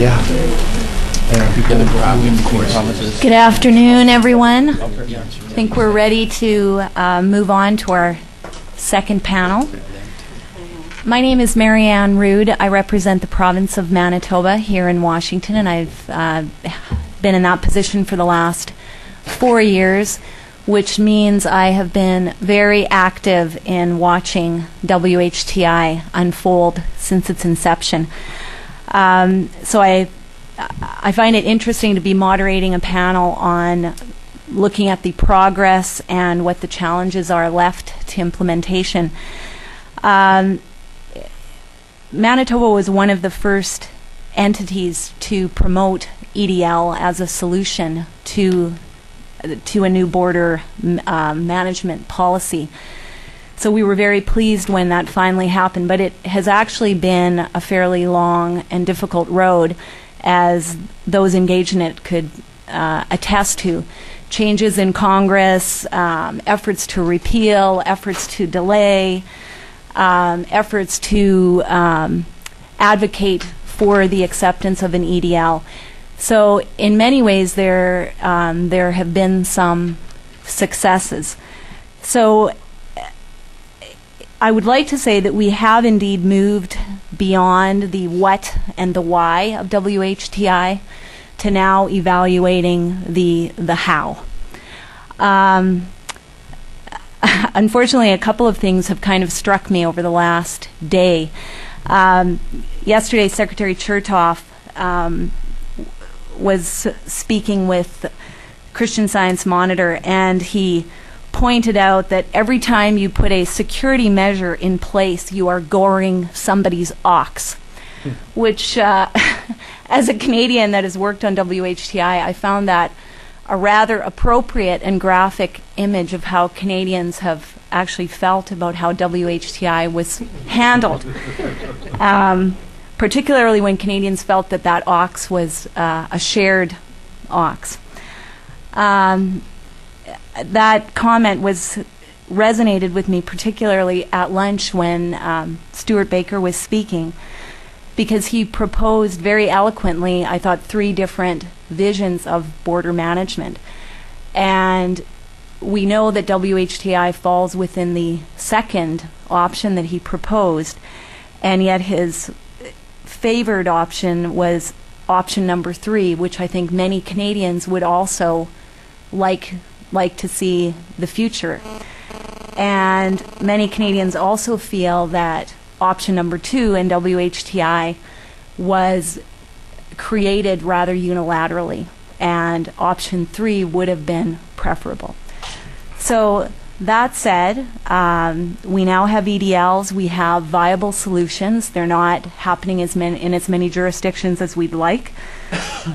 Yeah. Good afternoon, everyone. I think we're ready to move on to our second panel. My name is Marianne Rood. I represent the province of Manitoba here in Washington, and I've been in that position for the last 4 years, which means I have been very active in watching WHTI unfold since its inception. So I find it interesting to be moderating a panel on looking at the progress and what the challenges are left to implementation. Manitoba was one of the first entities to promote EDL as a solution to a new border management policy. So we were very pleased when that finally happened, but it has actually been a fairly long and difficult road, as those engaged in it could attest to. Changes in Congress, efforts to repeal, efforts to delay, efforts to advocate for the acceptance of an EDL. So in many ways there have been some successes. So I would like to say that we have indeed moved beyond the what and the why of WHTI to now evaluating the how. Unfortunately, a couple of things have kind of struck me over the last day. Yesterday, Secretary Chertoff was speaking with Christian Science Monitor, and he pointed out that every time you put a security measure in place, you are goring somebody's ox, which, as a Canadian that has worked on WHTI, I found that a rather appropriate and graphic image of how Canadians have actually felt about how WHTI was handled, particularly when Canadians felt that that ox was a shared ox. That comment resonated with me particularly at lunch when Stewart Baker was speaking, because he proposed very eloquently, I thought, 3 different visions of border management. And we know that WHTI falls within the second option that he proposed, and yet his favored option was option number 3, which I think many Canadians would also like to see the future. And many Canadians also feel that option number 2 in WHTI was created rather unilaterally, and option 3 would have been preferable. So that said, we now have EDLs. We have viable solutions. They're not happening in as many jurisdictions as we'd like,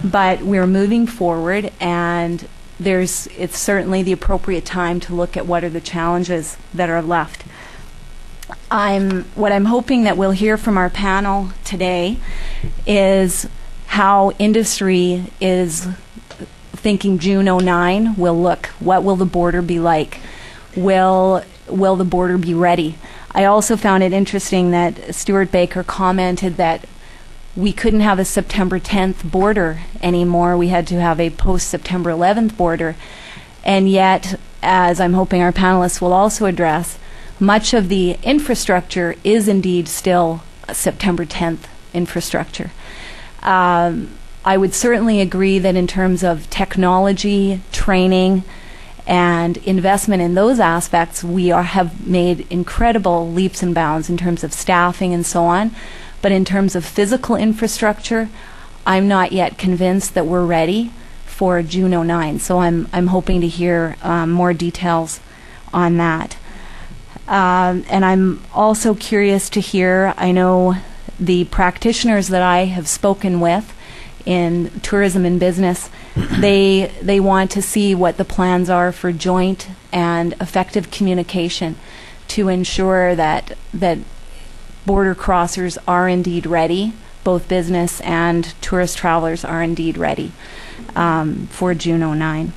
but we're moving forward, and it's certainly the appropriate time to look at what are the challenges that are left. What I'm hoping that we'll hear from our panel today is how industry is thinking June '09 will look. What will the border be like? Will the border be ready? I also found it interesting that Stewart Baker commented that we couldn't have a September 10th border anymore. We had to have a post-September 11th border. And yet, as I'm hoping our panelists will also address, much of the infrastructure is indeed still September 10th infrastructure. I would certainly agree that in terms of technology, training, and investment in those aspects, we have made incredible leaps and bounds in terms of staffing and so on. But in terms of physical infrastructure, I'm not yet convinced that we're ready for June '09. So I'm hoping to hear more details on that. And I'm also curious to hear, I know the practitioners that I have spoken with in tourism and business, they want to see what the plans are for joint and effective communication to ensure that border crossers are indeed ready, both business and tourist travelers are indeed ready for June '09.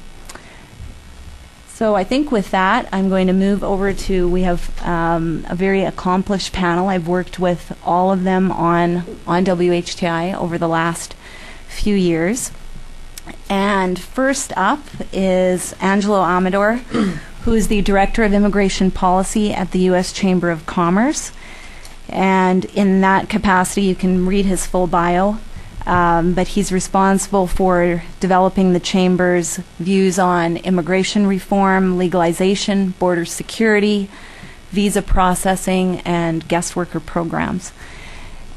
So I think with that, I'm going to move over to, we have a very accomplished panel. I've worked with all of them on WHTI over the last few years. And first up is Angelo Amador, who is the Director of Immigration Policy at the U.S. Chamber of Commerce. And in that capacity, you can read his full bio, but he's responsible for developing the Chamber's views on immigration reform, legalization, border security, visa processing, and guest worker programs.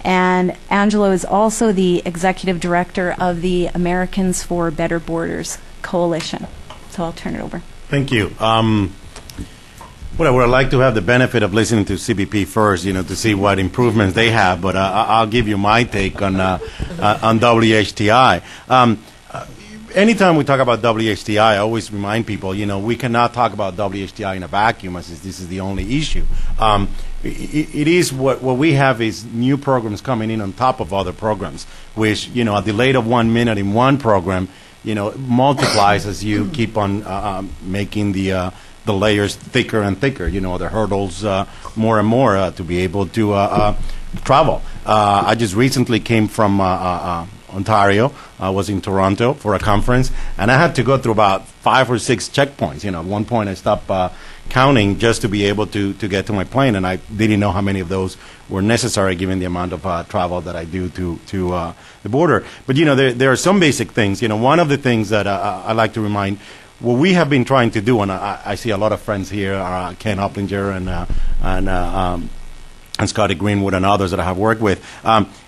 And Angelo is also the Executive Director of the Americans for Better Borders Coalition. So I'll turn it over. Thank you. Well, I would like to have the benefit of listening to CBP first, to see what improvements they have, but I'll give you my take on WHTI. Anytime we talk about WHTI, I always remind people, we cannot talk about WHTI in a vacuum, as this is the only issue. It is what we have is new programs coming in on top of other programs, which, a delay of 1 minute in one program, multiplies as you keep on making the layers thicker and thicker, the hurdles more and more to be able to travel. I just recently came from Ontario. I was in Toronto for a conference, and I had to go through about 5 or 6 checkpoints. At one point I stopped counting just to be able to get to my plane, and I didn't know how many of those were necessary given the amount of travel that I do to the border. But, there are some basic things. One of the things that I like to remind, what we have been trying to do, and I see a lot of friends here, Ken Oplinger and Scotty Greenwood and others that I have worked with,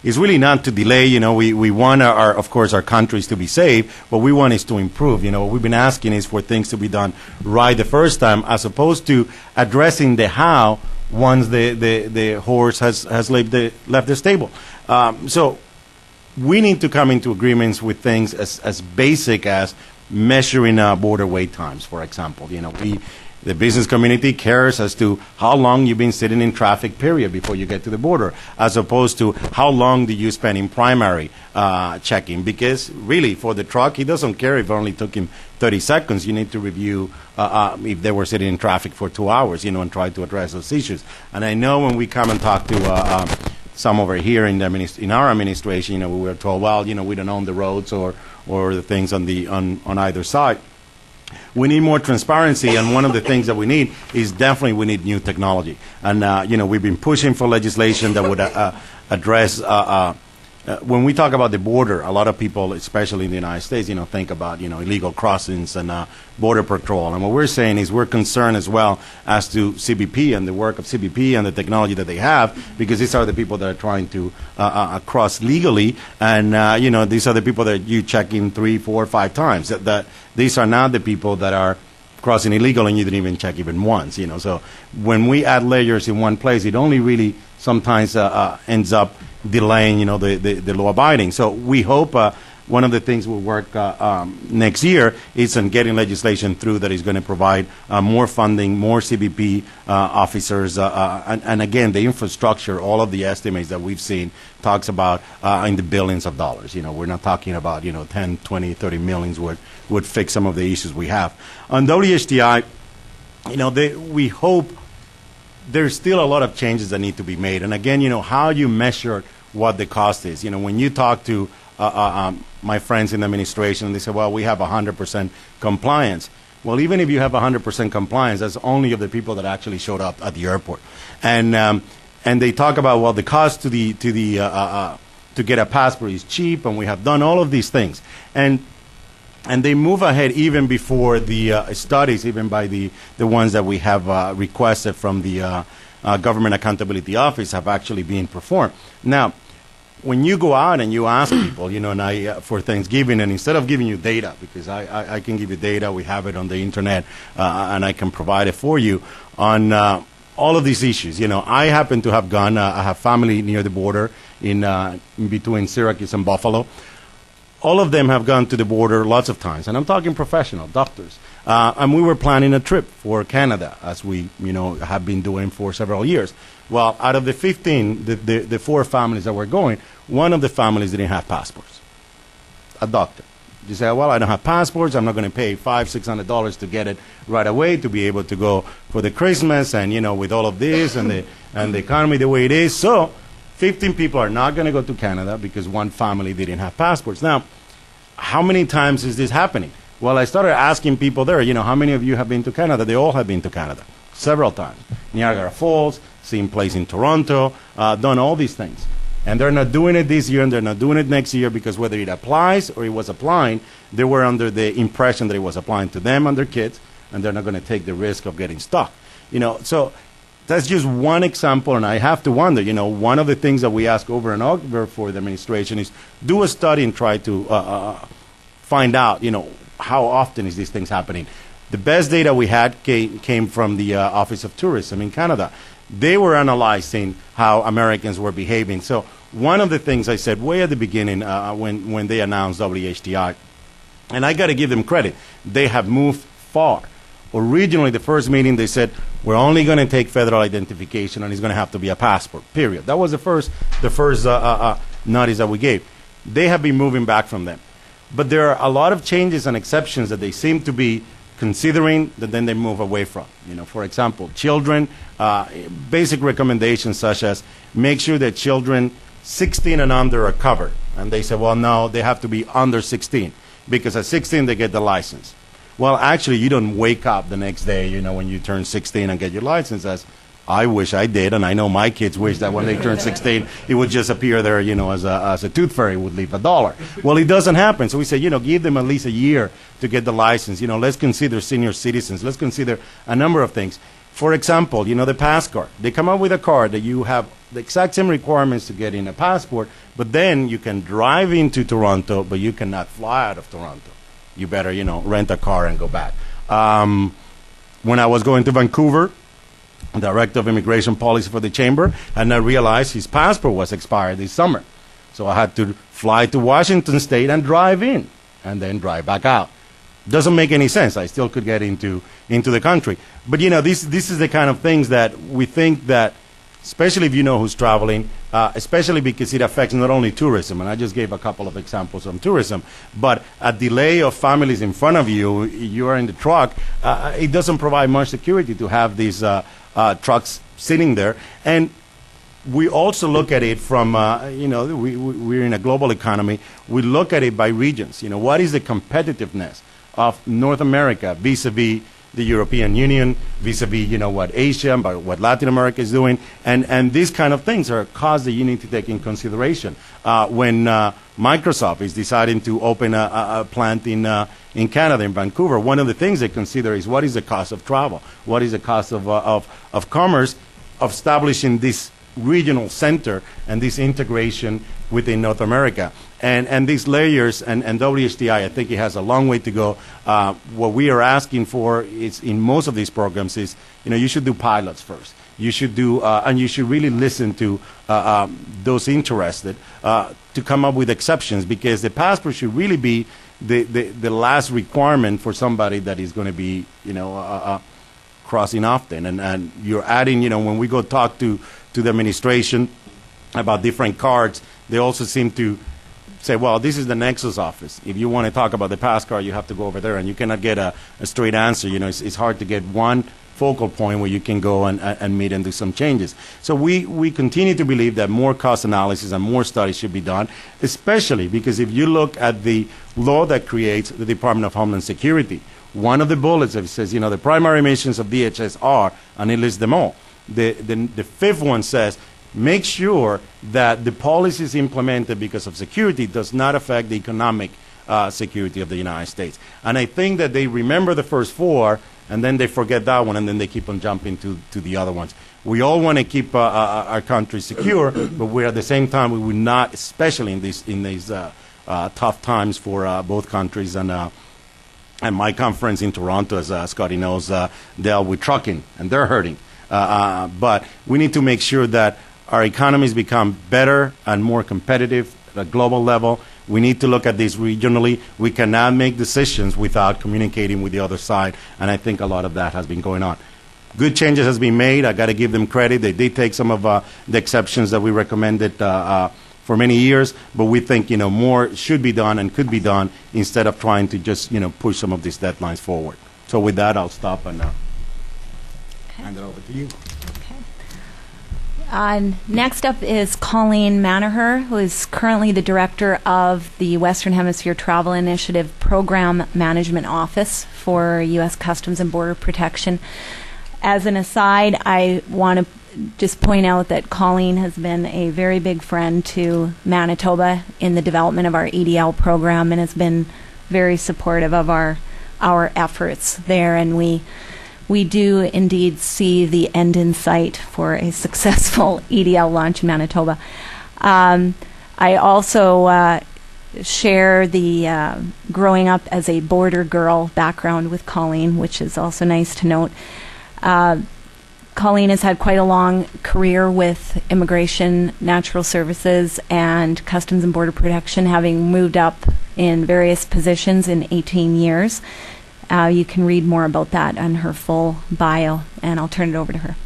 is really not to delay. We want of course, our countries to be safe. What we want is to improve. What we've been asking is for things to be done right the first time, as opposed to addressing the how once the horse has left the stable. So we need to come into agreements with things as basic as measuring border wait times, for example. The business community cares as to how long you've been sitting in traffic, period, before you get to the border, as opposed to how long do you spend in primary checking. Because really, for the truck, he doesn't care if it only took him 30 seconds. You need to review if they were sitting in traffic for 2 hours, and try to address those issues. And I know when we come and talk to some over here in our administration, we were told, well, we don't own the roads or the things on either side. We need more transparency, and one of the things that we need is definitely we need new technology. And, we've been pushing for legislation that would address when we talk about the border, a lot of people, especially in the United States, think about, illegal crossings and border patrol. And what we're saying is we're concerned as well as to CBP and the work of CBP and the technology that they have, because these are the people that are trying to cross legally. And, these are the people that you check in 3, 4, 5 times. That these are not the people that are crossing illegal and you didn't even check even once. So when we add layers in one place, it only really sometimes ends up delaying, the law abiding. So we hope one of the things we'll work next year is on getting legislation through that is going to provide more funding, more CBP officers, and again, the infrastructure, all of the estimates that we've seen talks about in the billions of dollars. We're not talking about, 10, 20, 30 millions would fix some of the issues we have. On WHTI, we hope there's still a lot of changes that need to be made. And again, how you measure what the cost is. When you talk to my friends in the administration, they say, well, we have 100% compliance. Well, even if you have 100% compliance, that's only of the people that actually showed up at the airport. And they talk about, well, the cost to get a passport is cheap, and we have done all of these things. And they move ahead even before the studies, even by the ones that we have requested from the Government Accountability Office, have actually been performed. Now, when you go out and you ask people, and for Thanksgiving, and instead of giving you data, because I can give you data, we have it on the internet, and I can provide it for you on all of these issues. I happen to have gone, I have family near the border in between Syracuse and Buffalo. All of them have gone to the border lots of times, and I'm talking professional doctors. And we were planning a trip for Canada, as we, have been doing for several years. Well, out of the 15, the 4 families that were going, one of the families didn't have passports. A doctor. You say, well, I don't have passports. I'm not going to pay $500, $600 to get it right away to be able to go for the Christmas, and with all of this and the economy the way it is. So 15 people are not going to go to Canada because one family didn't have passports. Now, how many times is this happening? Well, I started asking people there, how many of you have been to Canada? They all have been to Canada several times. Niagara Falls, same place in Toronto, done all these things. And they're not doing it this year, and they're not doing it next year because whether it applies or it was applying, they were under the impression that it was applying to them and their kids, and they're not going to take the risk of getting stuck. So that's just one example, and I have to wonder, one of the things that we ask over and over for the administration is do a study and try to find out, how often is these things happening. The best data we had came from the Office of Tourism in Canada. They were analyzing how Americans were behaving. So one of the things I said way at the beginning when they announced WHTI, and I got to give them credit, they have moved far. Originally, the first meeting, they said, we're only going to take federal identification, and it's going to have to be a passport, period. That was the first notice that we gave. They have been moving back from them. But there are a lot of changes and exceptions that they seem to be considering that then they move away from. For example, children, basic recommendations such as make sure that children 16 and under are covered. And they say, well, no, they have to be under 16 because at 16 they get the license. Well, actually, you don't wake up the next day, when you turn 16 and get your license, as I wish I did, and I know my kids wish that when they turn 16, it would just appear there, as a tooth fairy would leave $1. Well, it doesn't happen. So we say, give them at least a year to get the license. Let's consider senior citizens. Let's consider a number of things. For example, the pass card. They come up with a card that you have the exact same requirements to get in a passport, but then you can drive into Toronto, but you cannot fly out of Toronto. You better, rent a car and go back. When I was going to Vancouver, Director of Immigration Policy for the Chamber, and I realized his passport was expired this summer. So I had to fly to Washington State and drive in, and then drive back out. Doesn't make any sense. I still could get into the country. But, this is the kind of things that we think that, especially if you know who's traveling, especially because it affects not only tourism, and I just gave a couple of examples from tourism, but a delay of families in front of you, you are in the truck, it doesn't provide much security to have these trucks sitting there. And we also look at it from, we're in a global economy. We look at it by regions. What is the competitiveness of North America vis-a-vis the European Union, vis-a-vis, what Asia, what Latin America is doing. And these kind of things are costs that you need to take in consideration. When Microsoft is deciding to open a plant in Canada, in Vancouver, one of the things they consider is what is the cost of travel? What is the cost of commerce, of establishing this regional center and this integration within North America. And these layers and WHTI, I think it has a long way to go. What we are asking for is in most of these programs is, you should do pilots first. You should do, and you should really listen to those interested to come up with exceptions, because the passport should really be the last requirement for somebody that is going to be, crossing often. And you're adding, when we go talk to the administration about different cards, they also seem to say, well, this is the Nexus office. If you want to talk about the pass card, you have to go over there, and you cannot get a straight answer. It's hard to get one focal point where you can go and meet and do some changes. So we continue to believe that more cost analysis and more studies should be done, especially because if you look at the law that creates the Department of Homeland Security, one of the bullets that says, the primary missions of DHS are, and it lists them all. The fifth one says, make sure that the policies implemented because of security does not affect the economic security of the United States. And I think that they remember the first four, and then they forget that one, and then they keep on jumping to the other ones. We all want to keep our country secure, but we're at the same time, we would not, especially in these tough times for both countries. And my conference in Toronto, as Scotty knows, dealt with trucking, and they're hurting. But we need to make sure that our economies become better and more competitive at a global level. We need to look at this regionally. We cannot make decisions without communicating with the other side, and I think a lot of that has been going on. Good changes has been made. I got to give them credit. They did take some of the exceptions that we recommended for many years, but we think more should be done and could be done instead of trying to just push some of these deadlines forward. So with that, I'll stop and hand it over to you. Next up is Colleen Manaher, who is currently the director of the Western Hemisphere Travel Initiative Program Management Office for U.S. Customs and Border Protection. As an aside, I want to just point out that Colleen has been a very big friend to Manitoba in the development of our EDL program and has been very supportive of our efforts there, and we do indeed see the end in sight for a successful EDL launch in Manitoba. I also share the growing up as a border girl background with Colleen, which is also nice to note. Colleen has had quite a long career with Immigration, Natural Services, and Customs and Border Protection, having moved up in various positions in 18 years. You can read more about that on her full bio, and I'll turn it over to her.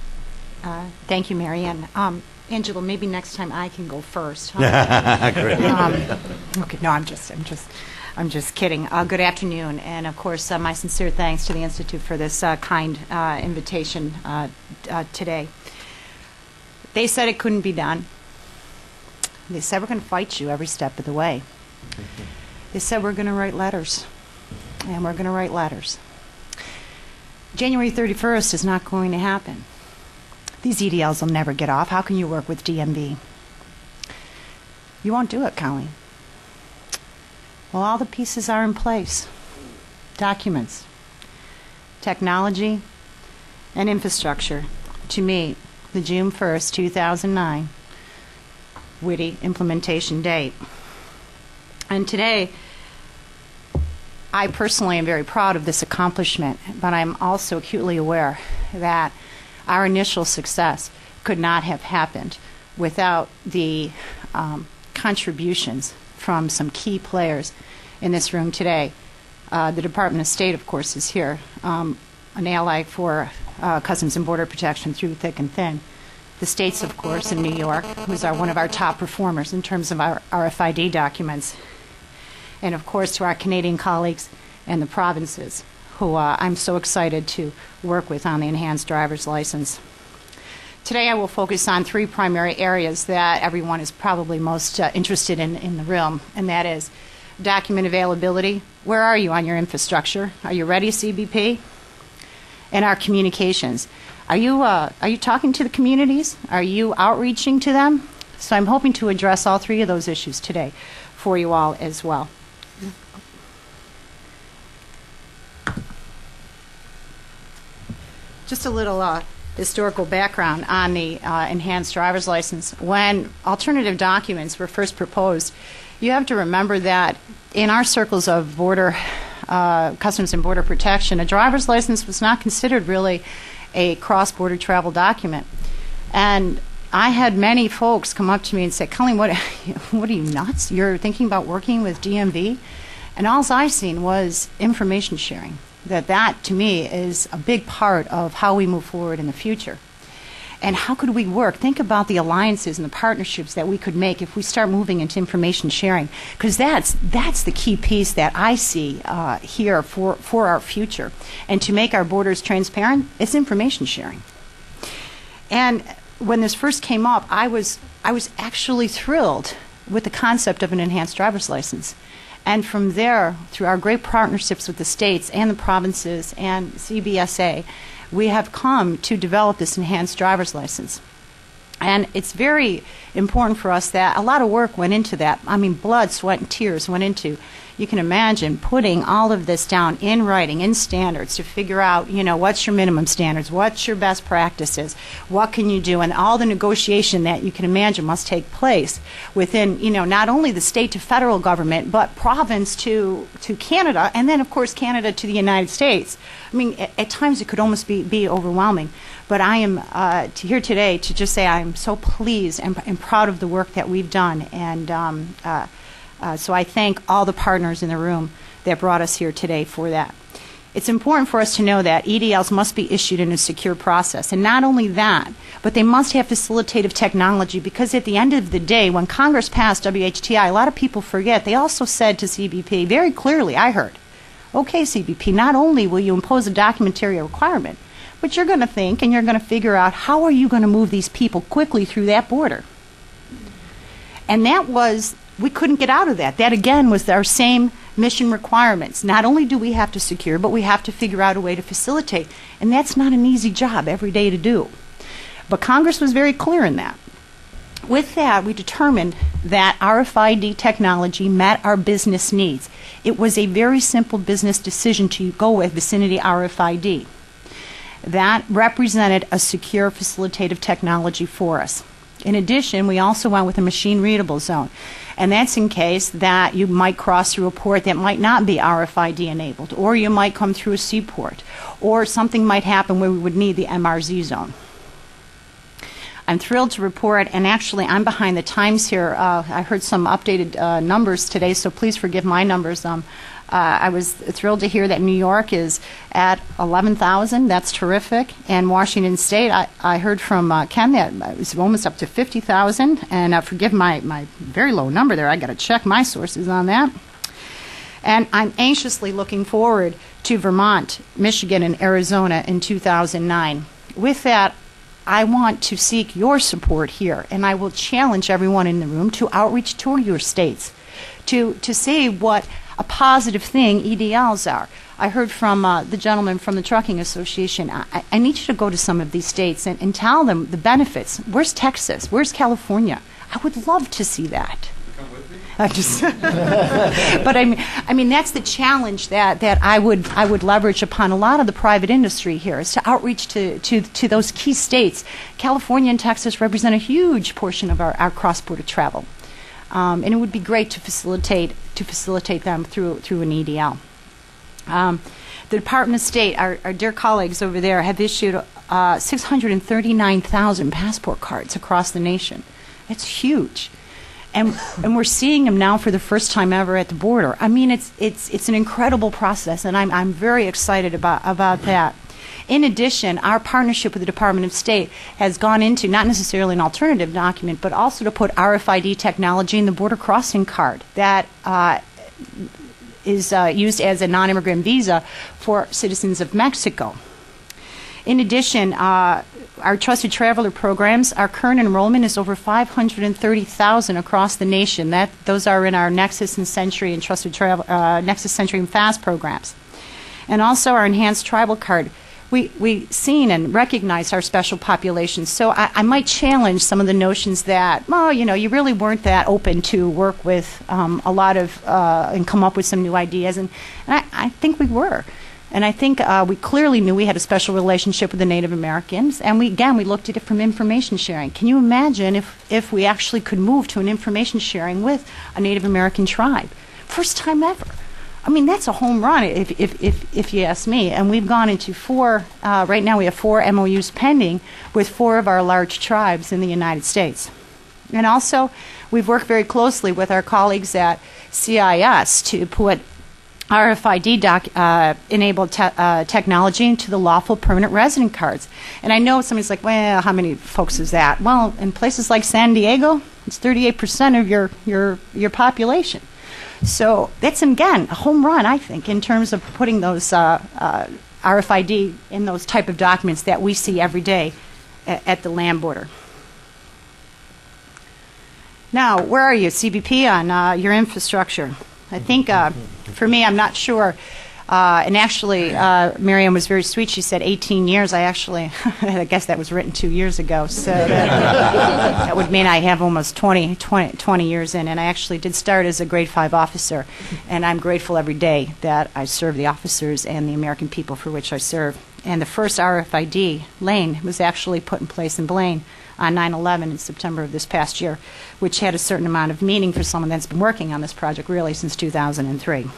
Thank you, Marianne. Angelo, maybe next time I can go first. Great. Okay, no, I'm just kidding. Good afternoon, and of course, my sincere thanks to the Institute for this kind invitation today. They said it couldn't be done. They said we're going to fight you every step of the way. They said we're going to write letters. And we're going to write letters. January 31st is not going to happen. These EDLs will never get off. How can you work with DMV? You won't do it, Colleen. Well, all the pieces are in place. Documents, technology, and infrastructure to meet the June 1st, 2009 witty implementation date. And today, I personally am very proud of this accomplishment, but I'm also acutely aware that our initial success could not have happened without the contributions from some key players in this room today. The Department of State, of course, is here, an ally for Customs and Border Protection through thick and thin. The states, of course, in New York, who's one of our top performers in terms of our RFID documents. And of course to our Canadian colleagues and the provinces, who I'm so excited to work with on the enhanced driver's license. Today I will focus on three primary areas that everyone is probably most interested in the room, and that is document availability. Where are you on your infrastructure? Are you ready, CBP? And our communications. Are you talking to the communities? Are you outreaching to them? So I'm hoping to address all three of those issues today for you all as well. Just a little historical background on the enhanced driver's license. When alternative documents were first proposed, you have to remember that in our circles of border Customs and Border Protection, a driver's license was not considered really a cross-border travel document. And I had many folks come up to me and say, Colleen, what are you, nuts? You're thinking about working with DMV? And all I seen was information sharing. That, to me, is a big part of how we move forward in the future. And how could we work? Think about the alliances and the partnerships that we could make if we start moving into information sharing, because that's the key piece that I see here for our future. And to make our borders transparent, it's information sharing. And when this first came up, I was actually thrilled with the concept of an enhanced driver's license. And from there, through our great partnerships with the states and the provinces and CBSA, we have come to develop this enhanced driver's license. And it's very important for us that a lot of work went into that. I mean, blood, sweat, and tears went into, you can imagine, putting all of this down in writing, in standards, to figure out, what's your minimum standards, what's your best practices, what can you do, and all the negotiation that you can imagine must take place within, not only the state to federal government, but province to Canada, and then, of course, Canada to the United States. I mean, at times it could almost be overwhelming. But I am here today to just say I'm so pleased and proud of the work that we've done. And so I thank all the partners in the room that brought us here today for that. It's important for us to know that EDLs must be issued in a secure process. And not only that, but they must have facilitative technology, because at the end of the day, when Congress passed WHTI, a lot of people forget, they also said to CBP very clearly, I heard, okay, CBP, not only will you impose a documentary requirement, But you're going to think and you're going to figure out, how are you going to move these people quickly through that border? And we couldn't get out of that. That, again, was our same mission requirements. Not only do we have to secure, but we have to figure out a way to facilitate. And that's not an easy job every day to do. But Congress was very clear in that. With that, we determined that RFID technology met our business needs. It was a very simple business decision to go with vicinity RFID. That represented a secure facilitative technology for us. In addition, we also went with a machine-readable zone. And that's in case that you might cross through a port that might not be RFID enabled, or you might come through a seaport, or something might happen where we would need the MRZ zone. I'm thrilled to report, and actually I'm behind the times here. I heard some updated numbers today, so please forgive my numbers. I was thrilled to hear that New York is at 11,000. That's terrific. And Washington State, I heard from Ken that it was almost up to 50,000. And forgive my very low number there. I got to check my sources on that. And I'm anxiously looking forward to Vermont, Michigan, and Arizona in 2009. With that, I want to seek your support here, and I will challenge everyone in the room to outreach to your states, to say what a positive thing EDLs are. I heard from the gentleman from the Trucking Association. I need you to go to some of these states and tell them the benefits. Where's Texas? Where's California? I would love to see that. Come with me? But I mean that's the challenge that I would leverage upon a lot of the private industry here, is to outreach to those key states. California and Texas represent a huge portion of our cross-border travel, and it would be great to facilitate them through an EDL. The Department of State, our dear colleagues over there, have issued 639,000 passport cards across the nation. It's huge. And we're seeing them now for the first time ever at the border. I mean, it's an incredible process, and I'm very excited about that. In addition, our partnership with the Department of State has gone into not necessarily an alternative document, but also to put RFID technology in the border crossing card that is used as a non-immigrant visa for citizens of Mexico. In addition, our Trusted Traveler programs, our current enrollment is over 530,000 across the nation. Those are in our Nexus and Century and Trusted Travel, Nexus, Century, and FAST programs. And also our Enhanced Tribal Card. We seen and recognized our special populations. So I might challenge some of the notions that, well, you really weren't that open to work with a lot of and come up with some new ideas. And I think we were. And I think we clearly knew we had a special relationship with the Native Americans, and we looked at it from information sharing. Can you imagine if we actually could move to an information sharing with a Native American tribe? First time ever. I mean, that's a home run if you ask me. And we've gone into right now we have 4 MOUs pending with 4 of our large tribes in the United States. And also, we've worked very closely with our colleagues at CIS to put RFID-enabled technology into the lawful permanent resident cards. And I know somebody's like, well, how many folks is that? Well, in places like San Diego, it's 38% of your population. So that's, again, a home run, I think, in terms of putting those RFID in those type of documents that we see every day at the land border. Now, where are you, CBP, on your infrastructure? I think, for me, I'm not sure. And actually, Miriam was very sweet. She said 18 years. I guess that was written 2 years ago. So that would mean I have almost 20 years in. And I actually did start as a grade 5 officer. And I'm grateful every day that I serve the officers and the American people for which I serve. And the first RFID lane was actually put in place in Blaine on 9/11 in September of this past year, which had a certain amount of meaning for someone that's been working on this project really since 2003.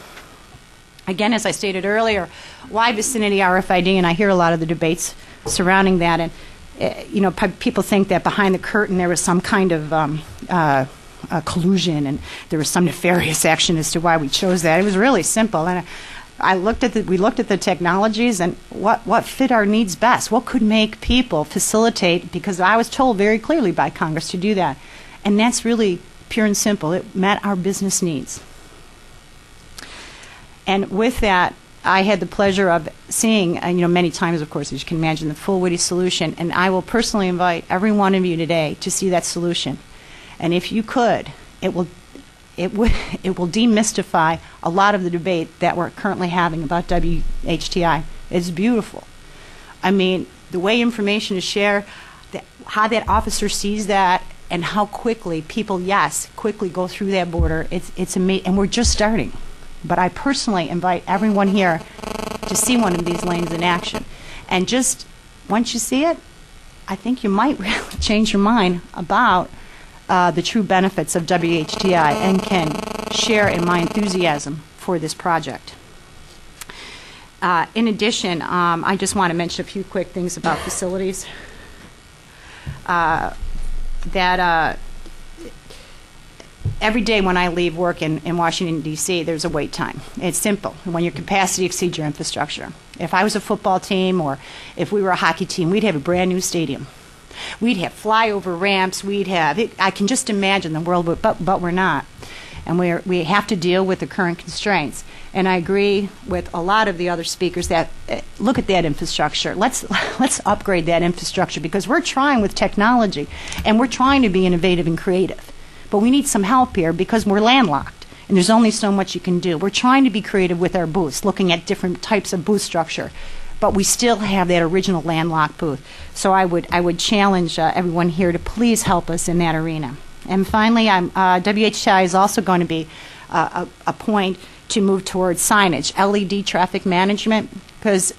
Again, as I stated earlier, why vicinity RFID? And I hear a lot of the debates surrounding that. And people think that behind the curtain there was some kind of collusion and there was some nefarious action as to why we chose that. It was really simple. And we looked at the technologies and what fit our needs best. What could make people facilitate? Because I was told very clearly by Congress to do that. And that's really pure and simple. It met our business needs. And with that, I had the pleasure of seeing, many times, of course, as you can imagine, the full witty solution, and I will personally invite every one of you today to see that solution. And if you could, it will demystify a lot of the debate that we're currently having about WHTI. It's beautiful. I mean, the way information is shared, how that officer sees that, and how quickly people, quickly go through that border. It's amazing, and we're just starting. But I personally invite everyone here to see one of these lanes in action. And just once you see it, I think you might really change your mind about the true benefits of WHTI and can share in my enthusiasm for this project. In addition, I just want to mention a few quick things about facilities. Every day when I leave work in Washington, D.C., there's a wait time. It's simple. When your capacity exceeds your infrastructure. If I was a football team or if we were a hockey team, we'd have a brand new stadium. We'd have flyover ramps. I can just imagine the world, but we're not. And we have to deal with the current constraints. And I agree with a lot of the other speakers that look at that infrastructure. Let's upgrade that infrastructure because we're trying with technology and we're trying to be innovative and creative. But we need some help here because we're landlocked and there's only so much you can do. We're trying to be creative with our booths, looking at different types of booth structure, but we still have that original landlocked booth. So I would challenge everyone here to please help us in that arena. And finally, WHTI is also going to be a point to move towards signage, LED traffic management, because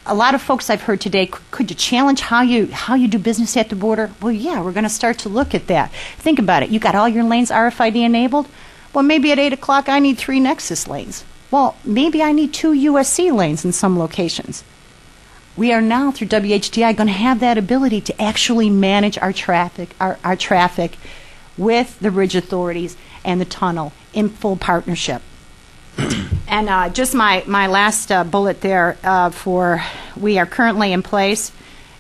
a lot of folks I've heard today, could you challenge how you do business at the border? Well, yeah, we're going to start to look at that. Think about it. You got all your lanes RFID enabled? Well, maybe at 8 o'clock I need 3 Nexus lanes. Well, maybe I need 2 USC lanes in some locations. We are now, through WHTI, going to have that ability to actually manage our traffic, our traffic with the bridge authorities and the tunnel in full partnership. And just my last bullet there we are currently in place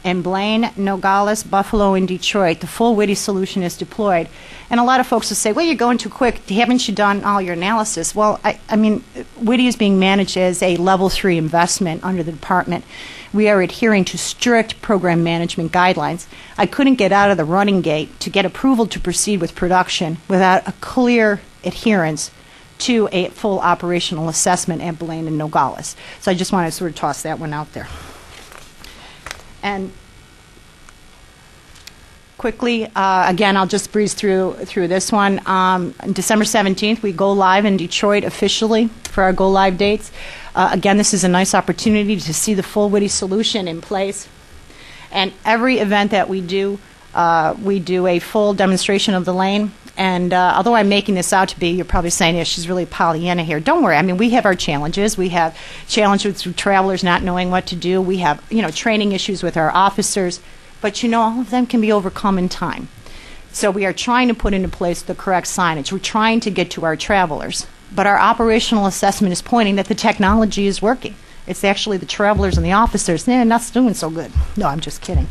in Blaine, Nogales, Buffalo, and Detroit. The full witty solution is deployed. And a lot of folks will say, well, you're going too quick. Haven't you done all your analysis? Well, I mean, witty is being managed as a level 3 investment under the department. We are adhering to strict program management guidelines. I couldn't get out of the running gate to get approval to proceed with production without a clear adherence to a full operational assessment at Blaine and Nogales. So I just want to sort of toss that one out there. And quickly, again, I'll just breeze through this one. December 17th, we go live in Detroit officially for our go live dates. Again, this is a nice opportunity to see the full witty solution in place. And every event that we do a full demonstration of the lane. And although I'm making this out to be, you're probably saying, yeah, she's really Pollyanna here. Don't worry. I mean, we have our challenges. We have challenges with travelers not knowing what to do. We have, training issues with our officers. But, all of them can be overcome in time. So we are trying to put into place the correct signage. We're trying to get to our travelers. But our operational assessment is pointing that the technology is working. It's actually the travelers and the officers. Not doing so good. No, I'm just kidding.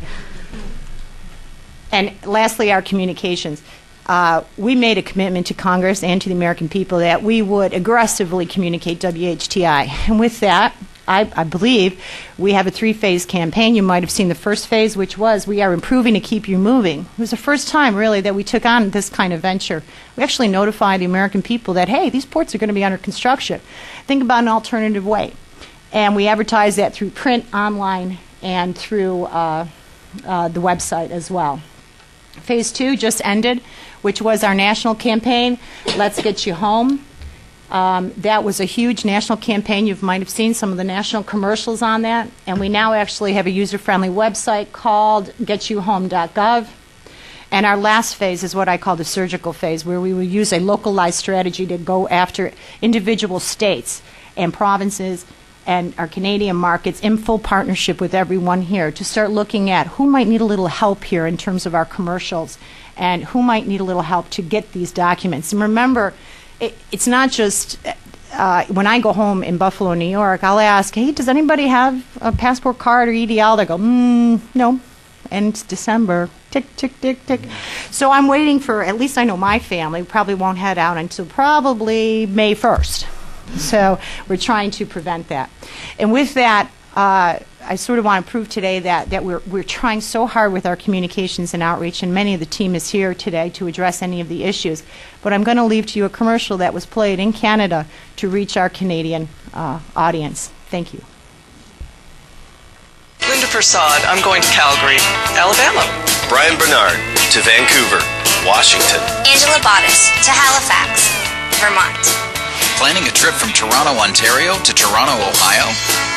And lastly, our communications. We made a commitment to Congress and to the American people that we would aggressively communicate WHTI. And with that, I believe we have a 3-phase campaign. You might have seen the first phase, which was we are improving to keep you moving. It was the first time, really, that we took on this kind of venture. We actually notified the American people that, hey, these ports are going to be under construction. Think about an alternative way. And we advertised that through print, online, and through the website as well. Phase 2 just ended, which was our national campaign, Let's Get You Home. That was a huge national campaign. You might have seen some of the national commercials on that. And we now actually have a user-friendly website called getyouhome.gov. And our last phase is what I call the surgical phase, where we will use a localized strategy to go after individual states and provinces and our Canadian markets in full partnership with everyone here to start looking at who might need a little help here in terms of our commercials and who might need a little help to get these documents. And remember, it's not just when I go home in Buffalo, New York, I'll ask, hey, does anybody have a passport card or EDL? They go, no. And it's December. Tick, tick, tick, tick. So I'm waiting for, at least I know my family probably won't head out until probably May 1st. So we're trying to prevent that. And with that, I sort of want to prove today that we're trying so hard with our communications and outreach, and many of the team is here today to address any of the issues. But I'm going to leave to you a commercial that was played in Canada to reach our Canadian audience. Thank you. Linda Persad, I'm going to Calgary, Alabama. Brian Bernard to Vancouver, Washington. Angela Bottis to Halifax, Vermont. Planning a trip from Toronto, Ontario to Toronto, Ohio?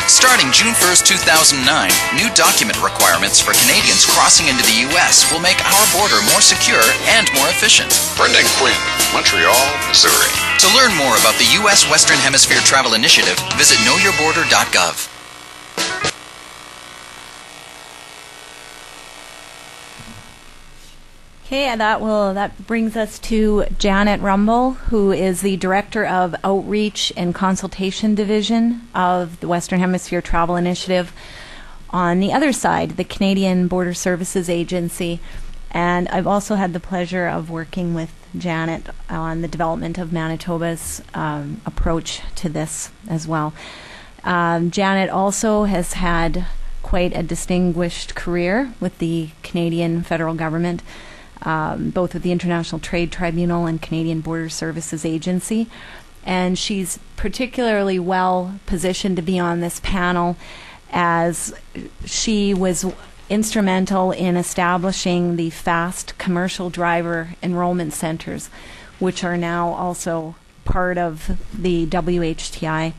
Starting June 1st, 2009, new document requirements for Canadians crossing into the U.S. will make our border more secure and more efficient. Brenda and Quinn, Montreal, Missouri. To learn more about the U.S. Western Hemisphere Travel Initiative, visit knowyourborder.gov. Okay, that brings us to Janet Rumball, who is the Director of Outreach and Consultation Division of the Western Hemisphere Travel Initiative. On the other side, the Canadian Border Services Agency. And I've also had the pleasure of working with Janet on the development of Manitoba's approach to this as well. Janet also has had quite a distinguished career with the Canadian federal government, both with the International Trade Tribunal and Canadian Border Services Agency. And she's particularly well positioned to be on this panel as she was instrumental in establishing the fast commercial driver enrollment centers, which are now also part of the WHTI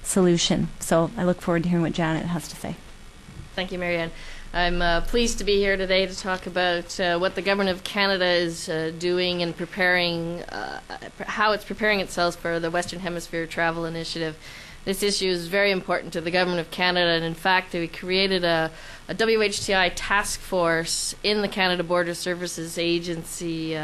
solution. So I look forward to hearing what Janet has to say. Thank you, Marianne. I'm pleased to be here today to talk about what the Government of Canada is doing and preparing, how it's preparing itself for the Western Hemisphere Travel Initiative. This issue is very important to the Government of Canada, and in fact, we created a WHTI task force in the Canada Border Services Agency.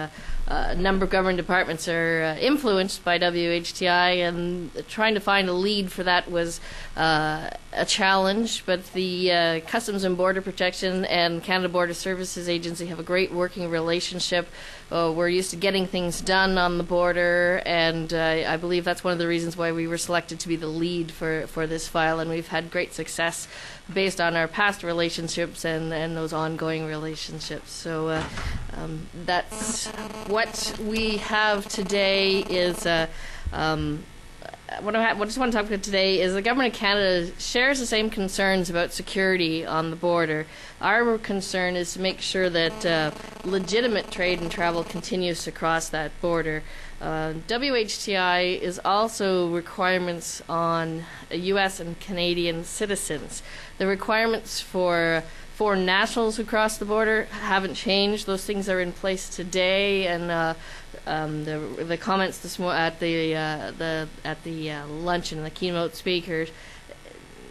A number of government departments are influenced by WHTI, and trying to find a lead for that was a challenge, but the Customs and Border Protection and Canada Border Services Agency have a great working relationship. We're used to getting things done on the border, and I believe that's one of the reasons why we were selected to be the lead for this file, and we've had great success based on our past relationships and those ongoing relationships. So that's what we have today is what I just want to talk about today is the Government of Canada shares the same concerns about security on the border. Our concern is to make sure that legitimate trade and travel continues to cross that border. WHTI is also requirements on U.S. and Canadian citizens. The requirements for foreign nationals who cross the border haven't changed. Those things are in place today, and the comments this at the luncheon, the keynote speakers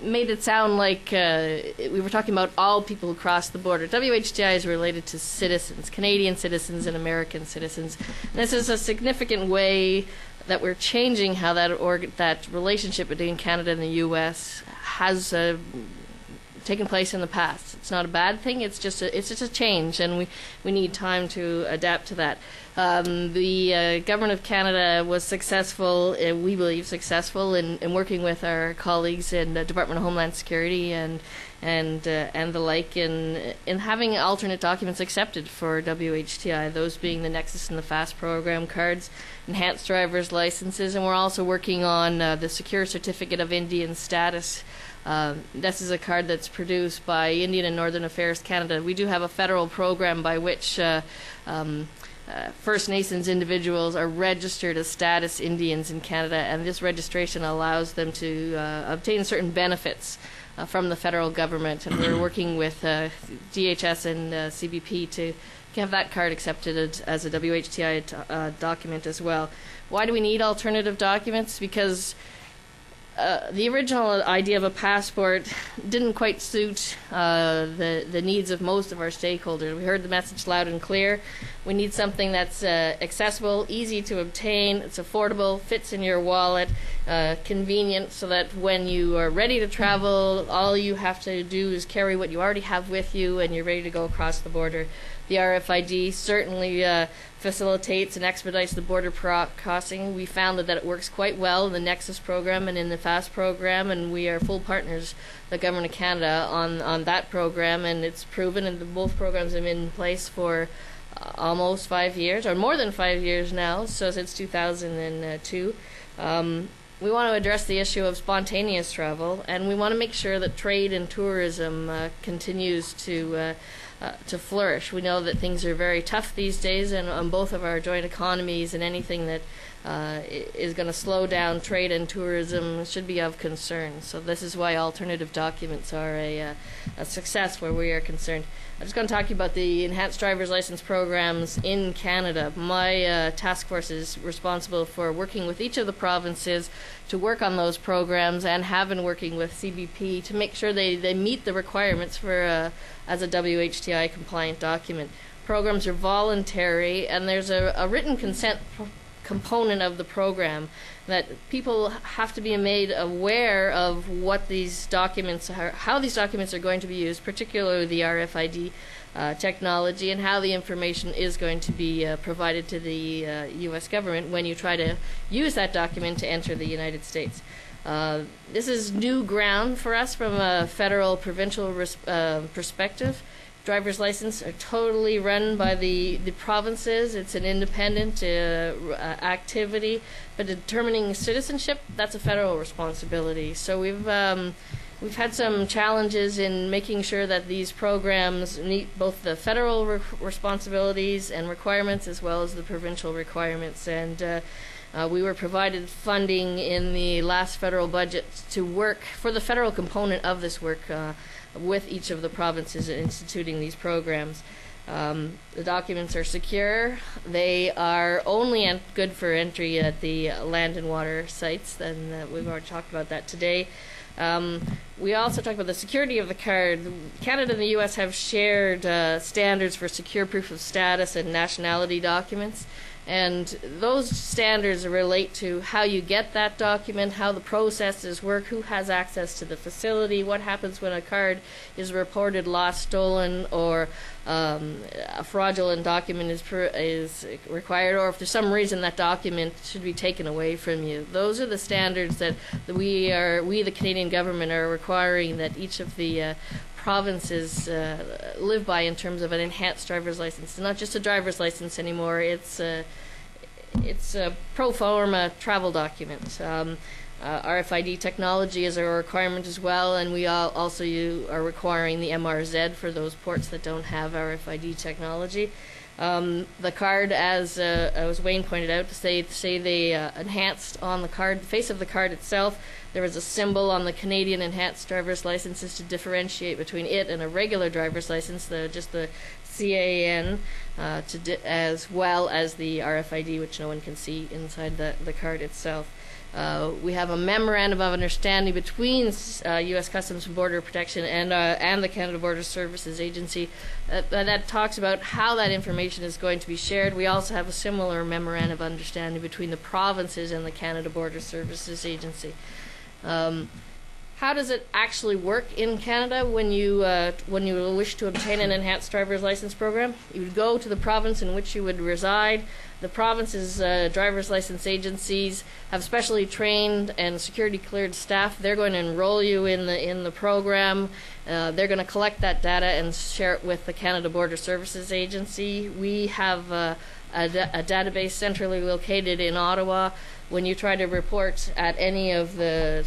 made it sound like we were talking about all people who cross the border. WHTI is related to citizens, Canadian citizens and American citizens. And this is a significant way that we're changing how that relationship between Canada and the U.S. has taken place in the past. It's not a bad thing. It's just a change, and we need time to adapt to that. The Government of Canada was successful, we believe successful, in working with our colleagues in the Department of Homeland Security and the like in having alternate documents accepted for WHTI, those being the Nexus and the FAST program cards, enhanced driver's licenses, and we're also working on the Secure Certificate of Indian Status. This is a card that's produced by Indian and Northern Affairs Canada. We do have a federal program by which First Nations individuals are registered as status Indians in Canada, and this registration allows them to obtain certain benefits from the federal government, and we're working with DHS and CBP to have that card accepted as a WHTI document as well. Why do we need alternative documents? Because the original idea of a passport didn't quite suit the needs of most of our stakeholders. We heard the message loud and clear. We need something that's accessible, easy to obtain, it's affordable, fits in your wallet, convenient, so that when you are ready to travel, all you have to do is carry what you already have with you, and you're ready to go across the border. The RFID certainly facilitates and expedites the border crossing. We found that it works quite well in the Nexus program and in the FAST program, and we are full partners, the Government of Canada, on that program, and it's proven, and both programs have been in place for almost 5 years, or more than 5 years now, so since 2002. We want to address the issue of spontaneous travel, and we want to make sure that trade and tourism continues to flourish. We know that things are very tough these days and on both of our joint economies, and anything that is going to slow down trade and tourism should be of concern. So this is why alternative documents are a success where we are concerned. I'm just going to talk to you about the enhanced driver's license programs in Canada. My task force is responsible for working with each of the provinces to work on those programs, and have been working with CBP to make sure they meet the requirements for as a WHTI compliant document. Programs are voluntary, and there's a written consent component of the program that people have to be made aware of what these documents are, how these documents are going to be used, particularly the RFID technology, and how the information is going to be provided to the U.S. government when you try to use that document to enter the United States. This is new ground for us from a federal provincial perspective. Driver's license are totally run by the provinces. It's an independent activity, but determining citizenship, that's a federal responsibility. So we've had some challenges in making sure that these programs meet both the federal responsibilities and requirements as well as the provincial requirements. And we were provided funding in the last federal budget to work for the federal component of this work with each of the provinces instituting these programs. The documents are secure. They are only good for entry at the land and water sites, and we've already talked about that today. We also talked about the security of the card. Canada and the U.S. have shared standards for secure proof of status and nationality documents. And those standards relate to how you get that document, how the processes work, who has access to the facility, what happens when a card is reported lost, stolen, or a fraudulent document is required, or if there's some reason that document should be taken away from you. Those are the standards that we, the Canadian government, are requiring that each of the provinces live by in terms of an enhanced driver's license. It's not just a driver's license anymore. It's a pro forma travel document. RFID technology is a requirement as well, and we also are requiring the MRZ for those ports that don't have RFID technology. The card, as Wayne pointed out, say they enhanced on the card, the face of the card itself, there was a symbol on the Canadian enhanced driver's licenses to differentiate between it and a regular driver's license, just the CAN, as well as the RFID, which no one can see inside the card itself. We have a memorandum of understanding between U.S. Customs and Border Protection and the Canada Border Services Agency that talks about how that information is going to be shared. We also have a similar memorandum of understanding between the provinces and the Canada Border Services Agency. How does it actually work in Canada when you wish to obtain an enhanced driver's license program? You would go to the province in which you would reside. The province's driver's license agencies have specially trained and security cleared staff. They're going to enroll you in the program. They're going to collect that data and share it with the Canada Border Services Agency. We have a database centrally located in Ottawa. When you try to report at any of the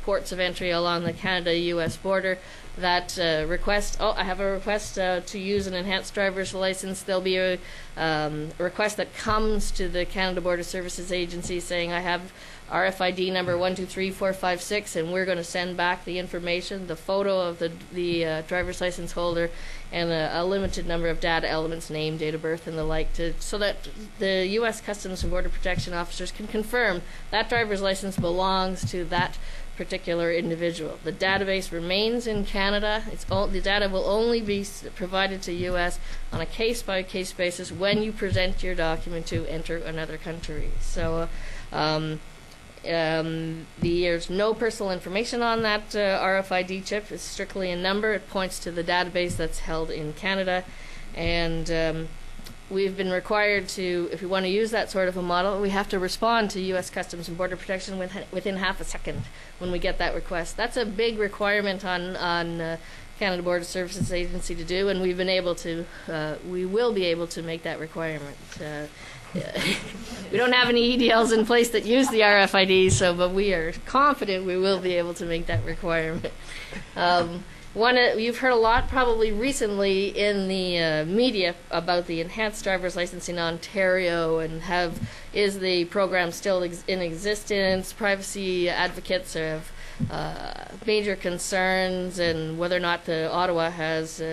ports of entry along the Canada-U.S. border, that request, I have a request to use an enhanced driver's license, there'll be a request that comes to the Canada Border Services Agency saying, I have RFID number 123456, and we're going to send back the information, the photo of the driver's license holder, and a limited number of data elements, name, date of birth, and the like, so that the U.S. Customs and Border Protection officers can confirm that driver's license belongs to that particular individual. The database remains in Canada. The data will only be provided to U.S. on a case-by-case basis when you present your document to enter another country. So there's no personal information on that RFID chip. It's strictly a number. It points to the database that's held in Canada. And we've been required to, if we want to use that sort of a model, we have to respond to U.S. Customs and Border Protection within half a second when we get that request. That's a big requirement on Canada Border Services Agency to do, and we've been able to, we will be able to make that requirement. We don't have any EDLs in place that use the RFID, but we are confident we will be able to make that requirement. You've heard a lot probably recently in the media about the enhanced driver's license in Ontario, and is the program still in existence? Privacy advocates have major concerns, and whether or not the Ottawa has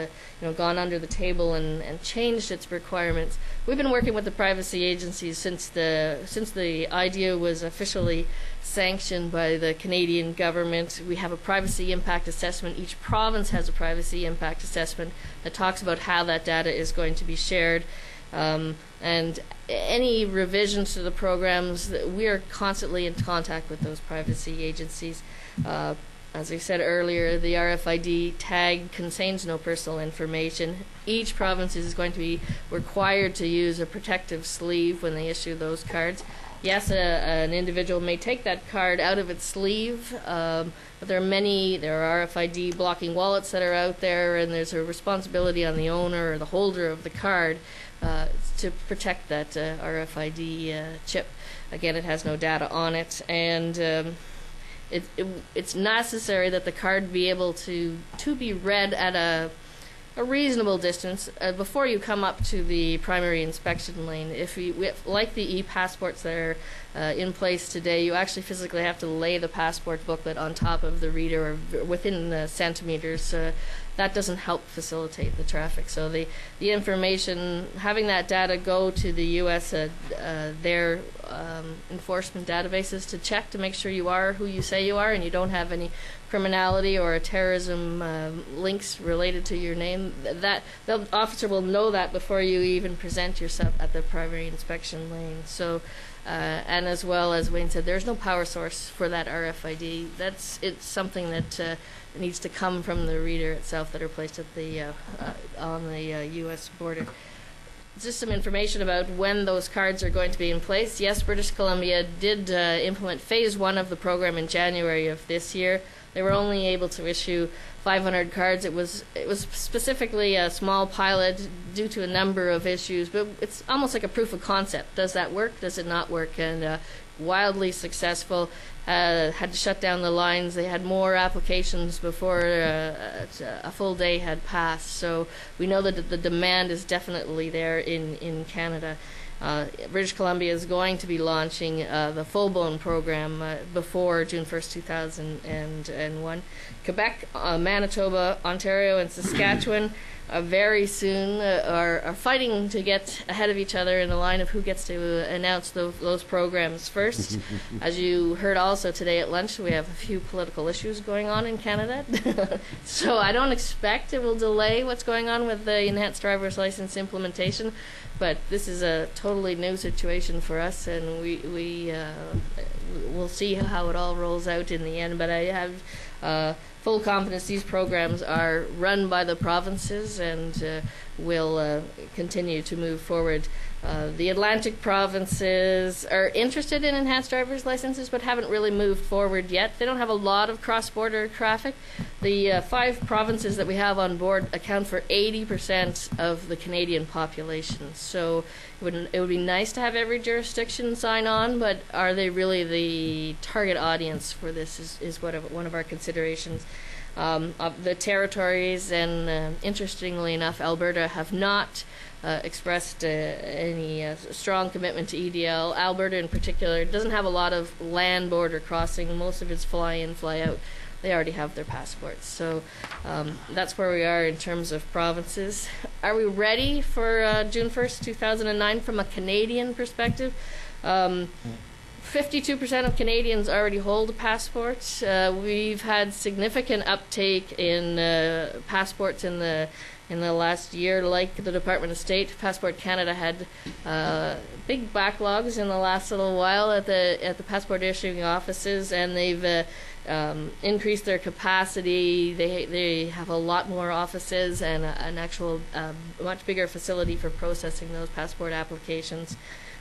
gone under the table and changed its requirements. We've been working with the privacy agencies since the idea was officially sanctioned by the Canadian government. We have a privacy impact assessment. Each province has a privacy impact assessment that talks about how that data is going to be shared. And any revisions to the programs, we are constantly in contact with those privacy agencies. As I said earlier, the RFID tag contains no personal information. Each province is going to be required to use a protective sleeve when they issue those cards. Yes, an individual may take that card out of its sleeve, but there are RFID blocking wallets that are out there, and there's a responsibility on the owner or the holder of the card to protect that RFID chip. Again, it has no data on it, and it's necessary that the card be able to be read at a reasonable distance before you come up to the primary inspection lane. Like the e-passports that are in place today, you actually physically have to lay the passport booklet on top of the reader or within centimeters. That doesn't help facilitate the traffic. So the information, having that data go to the U.S., their enforcement databases to check to make sure you are who you say you are and you don't have any criminality or terrorism links related to your name, that the officer will know that before you even present yourself at the primary inspection lane. So, and as well as Wayne said, there's no power source for that RFID. It's something that needs to come from the reader itself that are placed at on the U.S. border. Just some information about when those cards are going to be in place. Yes, British Columbia did implement phase 1 of the program in January of this year. They were only able to issue 500 cards. It was specifically a small pilot due to a number of issues, but it's almost like a proof of concept. Does that work? Does it not work? And wildly successful. Had to shut down the lines. They had more applications before a full day had passed. So we know that the demand is definitely there in Canada. British Columbia is going to be launching the full-blown program before June 1st, 2001. Quebec, Manitoba, Ontario, and Saskatchewan very soon are fighting to get ahead of each other in the line of who gets to announce those programs first. As you heard also today at lunch, we have a few political issues going on in Canada. So I don't expect it will delay what's going on with the enhanced driver's license implementation, but this is a totally new situation for us, and we'll see how it all rolls out in the end. But I have full confidence these programs are run by the provinces and will continue to move forward. The Atlantic provinces are interested in enhanced driver's licenses but haven't really moved forward yet. They don't have a lot of cross-border traffic. The 5 provinces that we have on board account for 80% of the Canadian population. So it would be nice to have every jurisdiction sign on, but are they really the target audience for this is one of our considerations. Of the territories, and interestingly enough, Alberta have not expressed any strong commitment to EDL. Alberta in particular doesn't have a lot of land border crossing. Most of it's fly in, fly out. They already have their passports. So that's where we are in terms of provinces. Are we ready for June 1st, 2009 from a Canadian perspective? 52% of Canadians already hold a passport. We've had significant uptake in passports in the in the last year. Like the Department of State, Passport Canada had big backlogs in the last little while at the passport issuing offices, and they've increased their capacity. They have a lot more offices and an actual much bigger facility for processing those passport applications.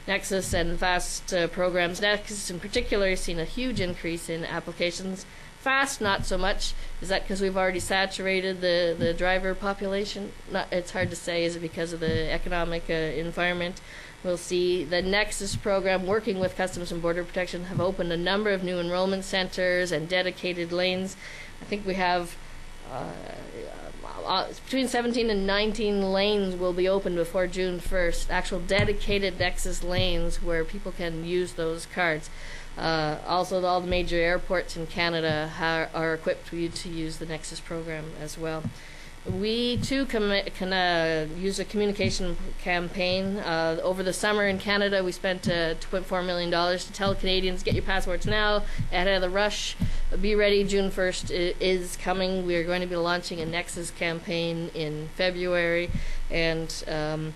Nexus and FAST programs. Nexus in particular has seen a huge increase in applications. FAST, not so much. Is that because we've already saturated the driver population? It's hard to say. Is it because of the economic environment? We'll see. The Nexus program, working with Customs and Border Protection, have opened a number of new enrollment centers and dedicated lanes. I think we have between 17 and 19 lanes will be opened before June 1st, actual dedicated Nexus lanes where people can use those cards. Also, all the major airports in Canada are equipped to use the Nexus program as well. We, too, can use a communication campaign. Over the summer in Canada, we spent $2.4 million to tell Canadians, get your passports now, ahead of the rush. Be ready, June 1st is coming. We are going to be launching a Nexus campaign in February, and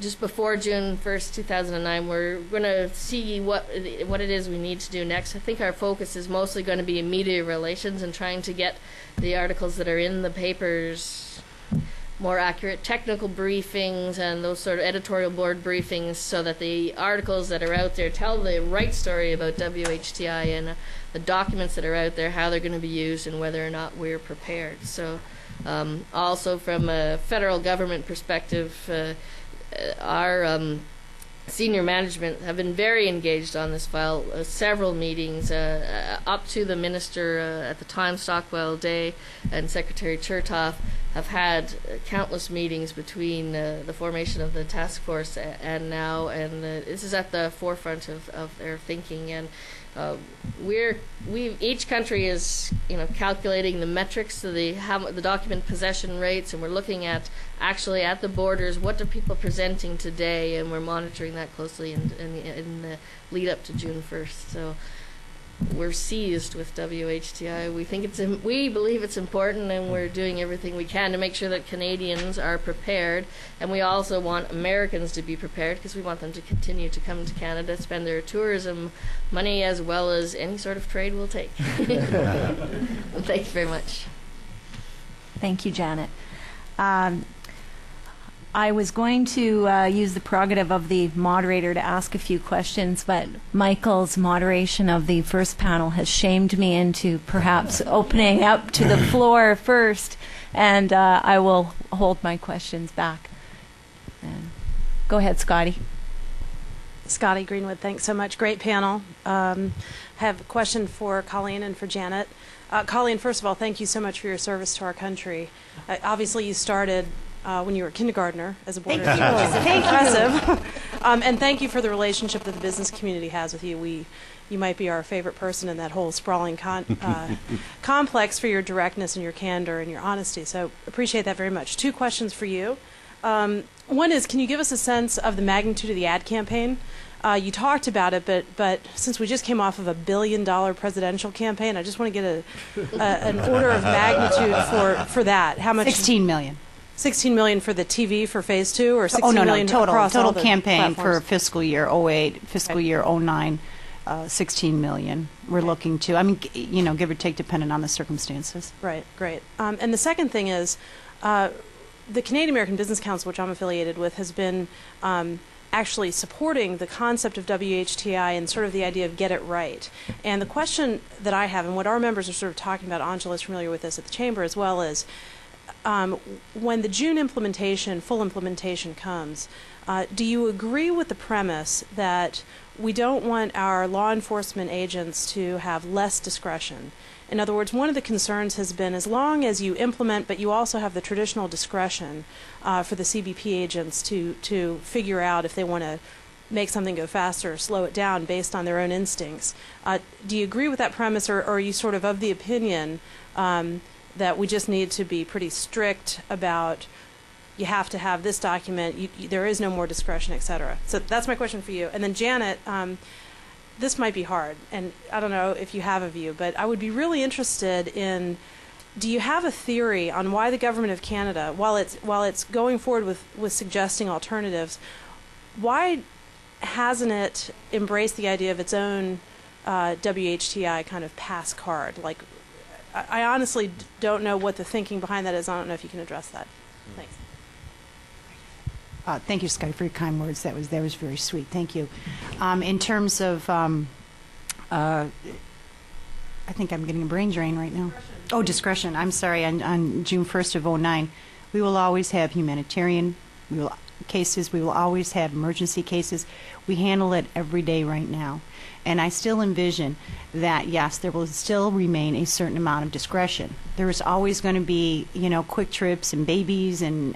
just before June 1st, 2009, we're going to see what it is we need to do next. I think our focus is mostly going to be in media relations and trying to get the articles that are in the papers more accurate, technical briefings and those sort of editorial board briefings, so that the articles that are out there tell the right story about WHTI and the documents that are out there, how they're going to be used and whether or not we're prepared. So also from a federal government perspective, our senior management have been very engaged on this file. Several meetings, up to the minister at the time, Stockwell Day, and Secretary Chertoff, have had countless meetings between the formation of the task force and now, and this is at the forefront of their thinking. And each country is calculating the metrics, the document possession rates, and we're looking at actually at the borders, what are people presenting today, and we're monitoring that closely in the lead up to June 1st. So we're seized with WHTI. We believe it's important, and we're doing everything we can to make sure that Canadians are prepared. And we also want Americans to be prepared, because we want them to continue to come to Canada, spend their tourism money as well as any sort of trade we'll take. Thank you very much. Thank you, Janet. I was going to use the prerogative of the moderator to ask a few questions, but Michael's moderation of the first panel has shamed me into perhaps opening up to the floor first, and I will hold my questions back. And go ahead, Scotty. Scotty Greenwood, thanks so much. Great panel. Have a question for Colleen and for Janet. Colleen, first of all, thank you so much for your service to our country. Obviously, you started when you were a kindergartner as a border official. Thank Impressive. And thank you for the relationship that the business community has with you. You might be our favorite person in that whole sprawling complex for your directness and your candor and your honesty. So appreciate that very much. Two questions for you. One is, can you give us a sense of the magnitude of the ad campaign? You talked about it, but since we just came off of $1 billion presidential campaign, I just want to get an order of magnitude for that. How much? $16 million. $16 million for the TV for phase 2, or $16 million across all the campaign platforms? for fiscal year 08, fiscal year 09, $16 million. We're looking to, give or take, dependent on the circumstances. Right, great. And the second thing is, the Canadian American Business Council, which I'm affiliated with, has been actually supporting the concept of WHTI and sort of the idea of get it right. And the question that I have, and what our members are sort of talking about, Angelo is familiar with this at the Chamber as well, is when the June full implementation comes, do you agree with the premise that we don't want our law enforcement agents to have less discretion? In other words, one of the concerns has been, as long as you implement, but you also have the traditional discretion for the CBP agents to figure out if they want to make something go faster or slow it down based on their own instincts. Do you agree with that premise, or are you sort of the opinion that we just need to be pretty strict about, you have to have this document, there is no more discretion, et cetera? So that's my question for you. And then Janet, this might be hard, and I don't know if you have a view, but I would be really interested in do you have a theory on why the government of Canada, while it's going forward with suggesting alternatives, why hasn't it embraced the idea of its own WHTI kind of pass card? Like, I honestly don't know what the thinking behind that is. I don't know if you can address that. Thanks. Thank you, Sky, for your kind words. That was very sweet. Thank you. In terms of, I think I'm getting a brain drain right now. Discretion. I'm sorry. On June 1st of 2009, we will always have humanitarian cases. We will always have emergency cases. We handle it every day right now. And I still envision that, yes, there will still remain a certain amount of discretion. There is always going to be, quick trips and babies, and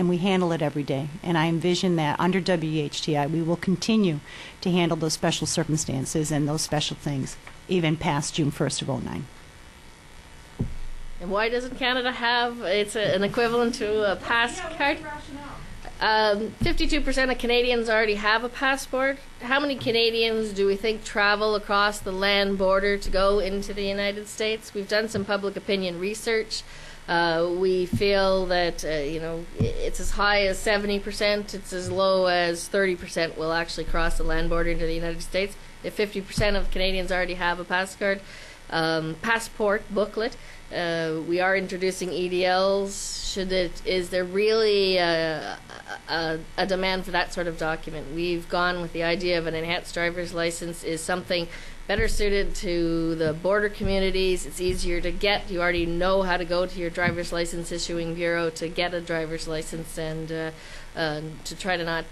we handle it every day. And I envision that under WHTI, we will continue to handle those special circumstances and those special things, even past June 1st of 2009. And why doesn't Canada have an equivalent to a pass card? 52% of Canadians already have a passport. How many Canadians do we think travel across the land border to go into the United States? We've done some public opinion research. We feel that it's as high as 70%. It's as low as 30% will actually cross the land border into the United States. If 50% of Canadians already have a passport booklet, we are introducing EDLs. Is there really a demand for that sort of document? We've gone with the idea of an enhanced driver's license is something better suited to the border communities. It's easier to get. You already know how to go to your driver's license issuing bureau to get a driver's license, and to try to not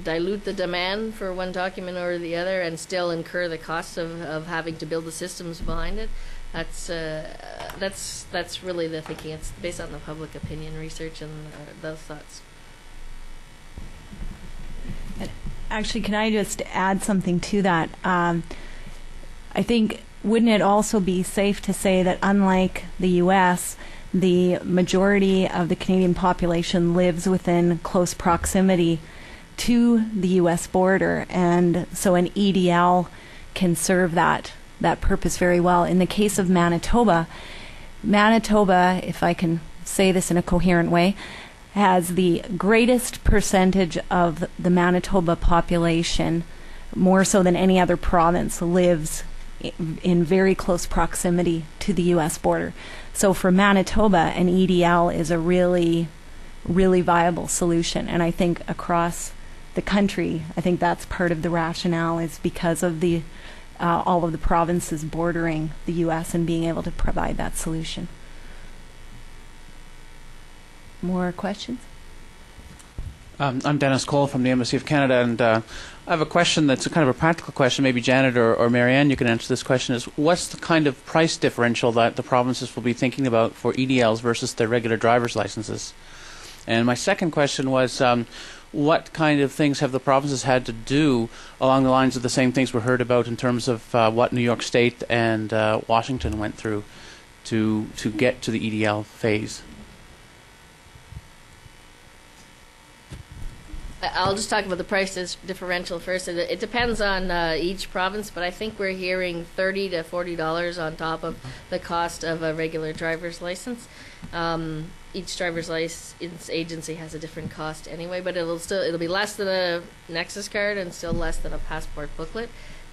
dilute the demand for one document or the other and still incur the costs of having to build the systems behind it. That's really the thinking. It's based on the public opinion research and those thoughts. Actually, can I just add something to that? I think, wouldn't it also be safe to say that unlike the U.S., the majority of the Canadian population lives within close proximity to the U.S. border, and so an EDL can serve that purpose very well. In the case of Manitoba, if I can say this in a coherent way, has the greatest percentage of the Manitoba population, more so than any other province, lives in very close proximity to the U.S. border. So for Manitoba, an EDL is a really, really viable solution. And I think across the country, I think that's part of the rationale, is because of the all of the provinces bordering the U.S. and being able to provide that solution. More questions? I'm Dennis Cole from the Embassy of Canada, and I have a question that's a kind of a practical question. Maybe Janet or Marianne, you can answer this question. Is what's the kind of price differential that the provinces will be thinking about for EDLs versus their regular driver's licenses? And my second question was, what kind of things have the provinces had to do along the lines of the same things we heard about in terms of what New York State and Washington went through to get to the EDL phase? I'll just talk about the prices differential first. It depends on each province, but I think we're hearing $30 to $40 on top of the cost of a regular driver's license. Each driver's license agency has a different cost anyway, but it'll be less than a Nexus card and still less than a passport booklet.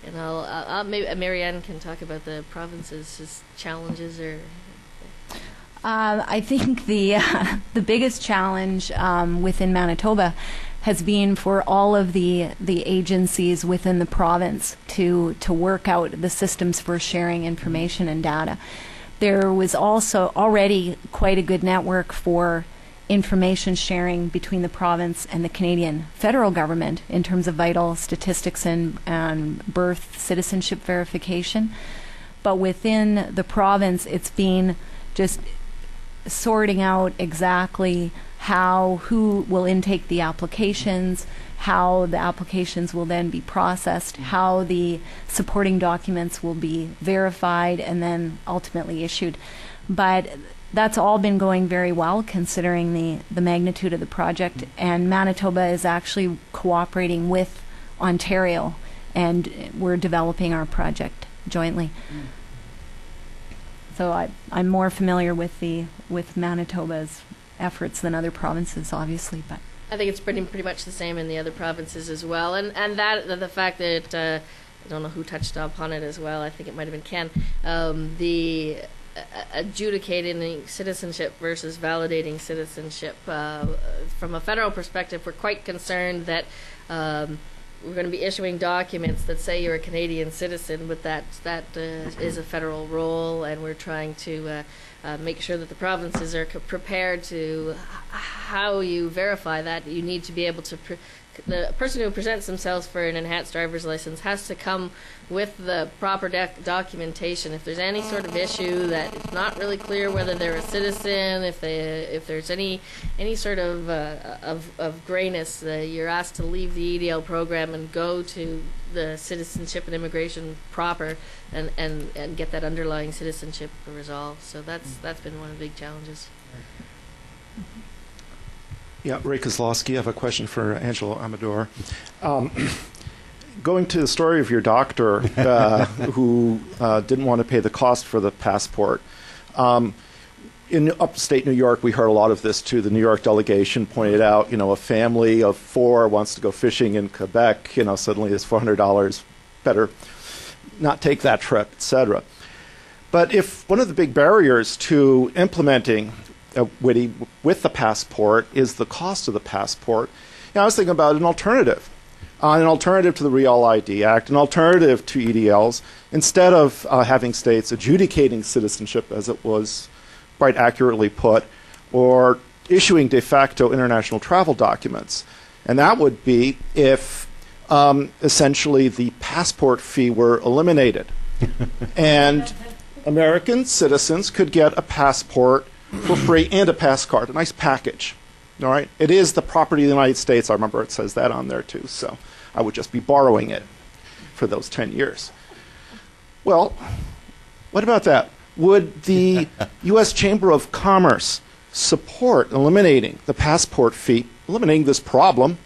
And maybe Marianne can talk about the provinces' challenges or. I think the biggest challenge within Manitoba has been for all of the agencies within the province to work out the systems for sharing information and data. There was also already quite a good network for information sharing between the province and the Canadian federal government in terms of vital statistics and birth citizenship verification. But within the province, it's been just sorting out exactly who will intake the applications, how the applications will then be processed, how the supporting documents will be verified and then ultimately issued. But that's all been going very well considering the magnitude of the project, and Manitoba is actually cooperating with Ontario, and we're developing our project jointly. So I'm more familiar with Manitoba's efforts than other provinces, obviously, but I think it's pretty much the same in the other provinces as well, and that the fact that I don't know who touched upon it as well. I think it might have been Ken. The adjudicating citizenship versus validating citizenship. From a federal perspective, we're quite concerned that we're going to be issuing documents that say you're a Canadian citizen, but that is a federal role, and we're trying to make sure that the provinces are prepared to how you verify that. You need to be able to the person who presents themselves for an enhanced driver's license has to come with the proper documentation. If there's any sort of issue that it's not really clear whether they're a citizen, if there's any sort of grayness, you're asked to leave the EDL program and go to the citizenship and immigration proper and get that underlying citizenship resolved. So that's been one of the big challenges. Yeah, Ray Kozlowski, I have a question for Angelo Amador. Going to the story of your doctor who didn't want to pay the cost for the passport. In upstate New York, we heard a lot of this too. The New York delegation pointed out, a family of 4 wants to go fishing in Quebec, suddenly it's $400, better not take that trip, etc. But if one of the big barriers to implementing with the passport is the cost of the passport, I was thinking about an alternative to the Real ID Act, an alternative to EDLs, instead of having states adjudicating citizenship, as it was quite accurately put, or issuing de facto international travel documents. And that would be if essentially the passport fee were eliminated. And American citizens could get a passport for free and a pass card, a nice package. All right? It is the property of the United States. I remember it says that on there too. So I would just be borrowing it for those 10 years. Well, what about that? Would the U.S. Chamber of Commerce support eliminating the passport fee, eliminating this problem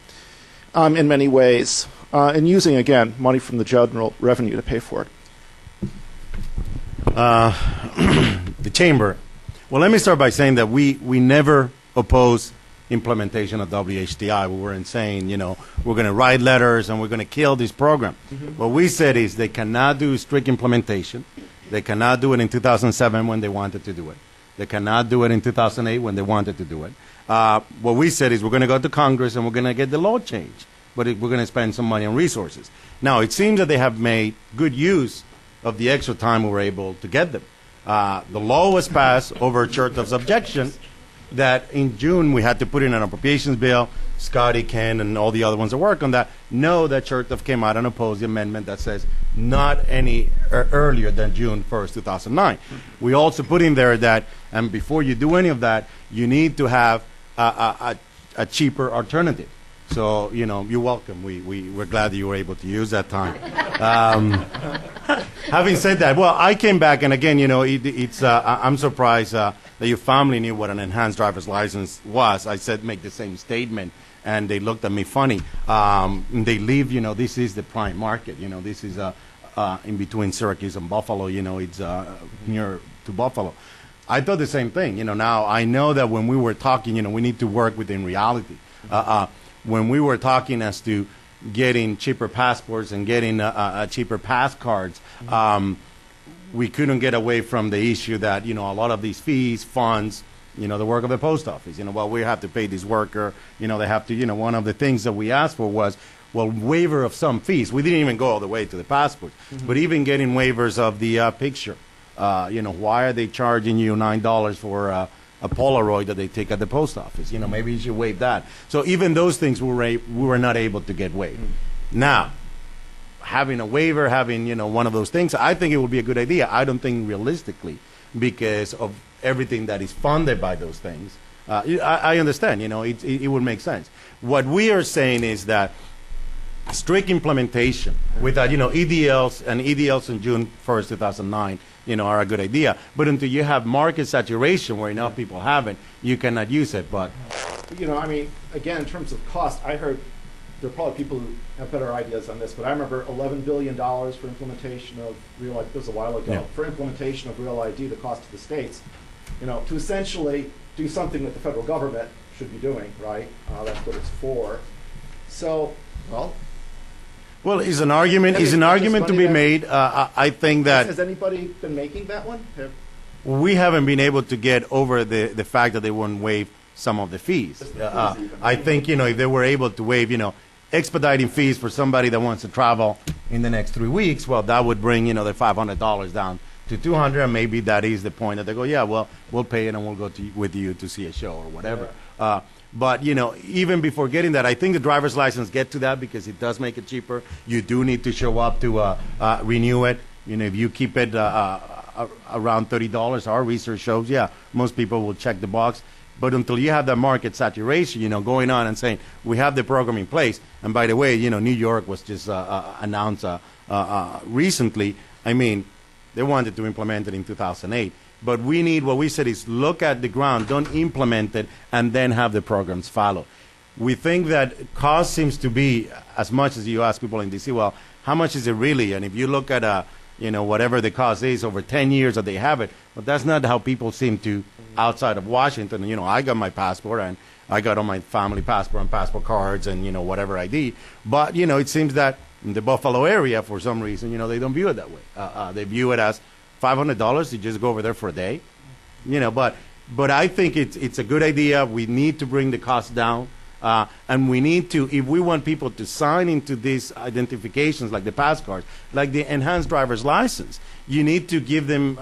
in many ways, and using, again, money from the general revenue to pay for it? The Chamber. Well, let me start by saying that we never oppose implementation of WHTI. We weren't saying, we're going to write letters and we're going to kill this program. Mm-hmm. What we said is they cannot do strict implementation. They cannot do it in 2007 when they wanted to do it. They cannot do it in 2008 when they wanted to do it. What we said is we're going to go to Congress and we're going to get the law changed, but we're going to spend some money on resources. Now, it seems that they have made good use of the extra time we were able to get them. The law was passed over Chertoff's objection that in June we had to put in an appropriations bill. Scotty, Ken, and all the other ones that work on that know that Chertoff came out and opposed the amendment that says not any earlier than June 1st, 2009. We also put in there that, and before you do any of that, you need to have a cheaper alternative. So, you're welcome. We're glad that you were able to use that time. Having said that, well, I came back, and again, I'm surprised that your family knew what an enhanced driver's license was. I said, make the same statement, and they looked at me funny. They live, this is the prime market. This is in between Syracuse and Buffalo. It's near to Buffalo. I thought the same thing. Now I know that when we were talking, we need to work within reality. When we were talking as to getting cheaper passports and getting cheaper pass cards, we couldn't get away from the issue that, a lot of these fees, funds, the work of the post office. Well, we have to pay this worker, they have to, one of the things that we asked for was, waiver of some fees. We didn't even go all the way to the passport, but even getting waivers of the picture. Why are they charging you $9 for a Polaroid that they take at the post office? Maybe you should waive that. So even those things we were not able to get waived. Now, having a waiver, having one of those things, I think it would be a good idea. I don't think realistically, because of everything that is funded by those things. I understand. It would make sense. What we are saying is that strict implementation with that, EDLs in June 1st, 2009. Are a good idea. But until you have market saturation where enough people have it, you cannot use it. But again, in terms of cost, I heard there are probably people who have better ideas on this, but I remember $11 billion for implementation of Real ID. This was a while ago. Yeah. For implementation of Real ID, the cost to the states, to essentially do something that the federal government should be doing, right? That's what it's for. So, well, is an argument to be made. I think that has anybody been making that one? we haven't been able to get over the fact that they won't waive some of the fees. I think, if they were able to waive, expediting fees for somebody that wants to travel in the next 3 weeks, well, that would bring, the $500 down to $200, and maybe that is the point that they go, yeah, well, we'll pay it and we'll go with you to see a show or whatever. Yeah. But, even before getting that, I think the driver's license get to that because it does make it cheaper. You do need to show up to renew it. If you keep it around $30, our research shows, yeah, most people will check the box. But until you have that market saturation, going on and saying, we have the program in place. And by the way, New York was just announced recently. I mean, they wanted to implement it in 2008. But we need, what we said is look at the ground, don't implement it, and then have the programs follow. We think that cost seems to be, as much as you ask people in D.C., well, how much is it really? And if you look at, whatever the cost is over 10 years that they have it, but that's not how people seem to outside of Washington. I got my passport, and I got all my family passport and passport cards and, whatever ID. But, it seems that in the Buffalo area, for some reason, they don't view it that way. They view it as $500 to just go over there for a day. But I think it's a good idea. We need to bring the cost down. And we need to, if we want people to sign into these identifications, like the pass cards, like the enhanced driver's license, you need to give them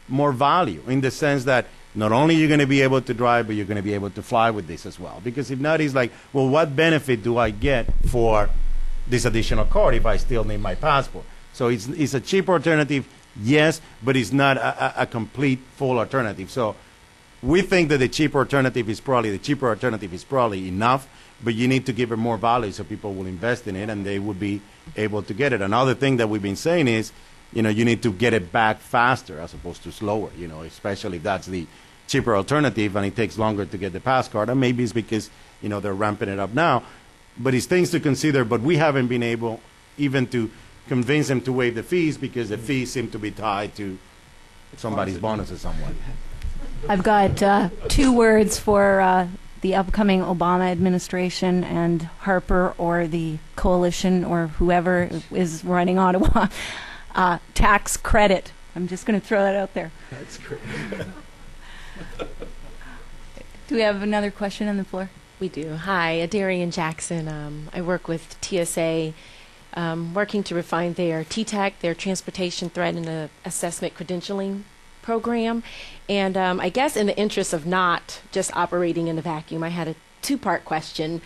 more value in the sense that not only you're going to be able to drive, but you're going to be able to fly with this as well. Because if not, it's like, well, what benefit do I get for this additional card if I still need my passport? So it's a cheaper alternative, yes, but it's not a complete, full alternative. So we think that the cheaper alternative is probably enough, but you need to give it more value so people will invest in it and they would be able to get it. Another thing that we've been saying is, you need to get it back faster as opposed to slower, especially if that's the cheaper alternative and it takes longer to get the pass card. And maybe it's because, they're ramping it up now. But it's things to consider, but we haven't been able even to convince them to waive the fees because the fees seem to be tied to somebody's bonuses somewhat. I've got 2 words for the upcoming Obama administration and Harper or the coalition or whoever is running Ottawa. Tax credit. I'm just going to throw that out there. That's great. Do we have another question on the floor? We do. Hi, Darian Jackson. I work with TSA, working to refine their TTAC, their Transportation Threat and Assessment Credentialing program. And I guess in the interest of not just operating in a vacuum, I had a 2-part question.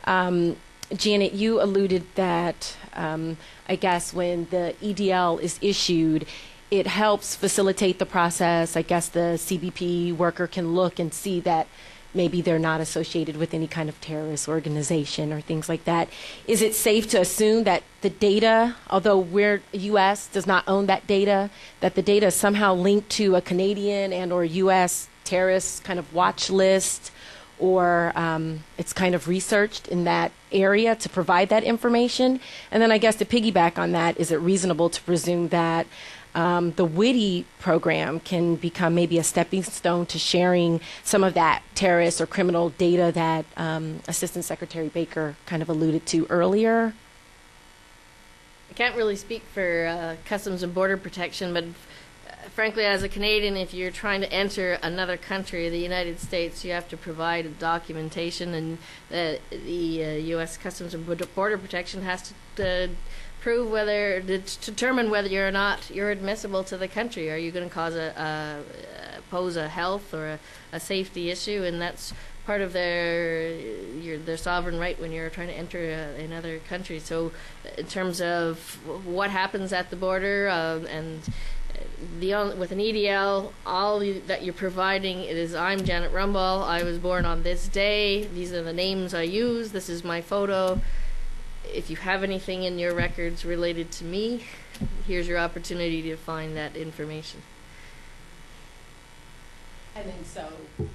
Janet, you alluded that I guess when the EDL is issued, it helps facilitate the process. I guess the CBP worker can look and see that maybe they're not associated with any kind of terrorist organization or things like that. Is it safe to assume that the data, although U.S. does not own that data, that the data is somehow linked to a Canadian and or U.S. terrorist kind of watch list, or it's kind of researched in that area to provide that information? And then I guess to piggyback on that, is it reasonable to presume that the WHTI program can become maybe a stepping stone to sharing some of that terrorist or criminal data that Assistant Secretary Baker kind of alluded to earlier? I can't really speak for Customs and Border Protection, but frankly, as a Canadian, if you're trying to enter another country, the United States, you have to provide documentation, and the U.S. Customs and Border Protection has to prove to determine whether or not you're admissible to the country. Are you going to pose a health or a safety issue? And that's part of their sovereign right when you're trying to enter another country. So in terms of what happens at the border, and with an EDL, all that you're providing, it is, I'm Janet Rumball, I was born on this day, these are the names I use, this is my photo. If you have anything in your records related to me, here's your opportunity to find that information. And then so,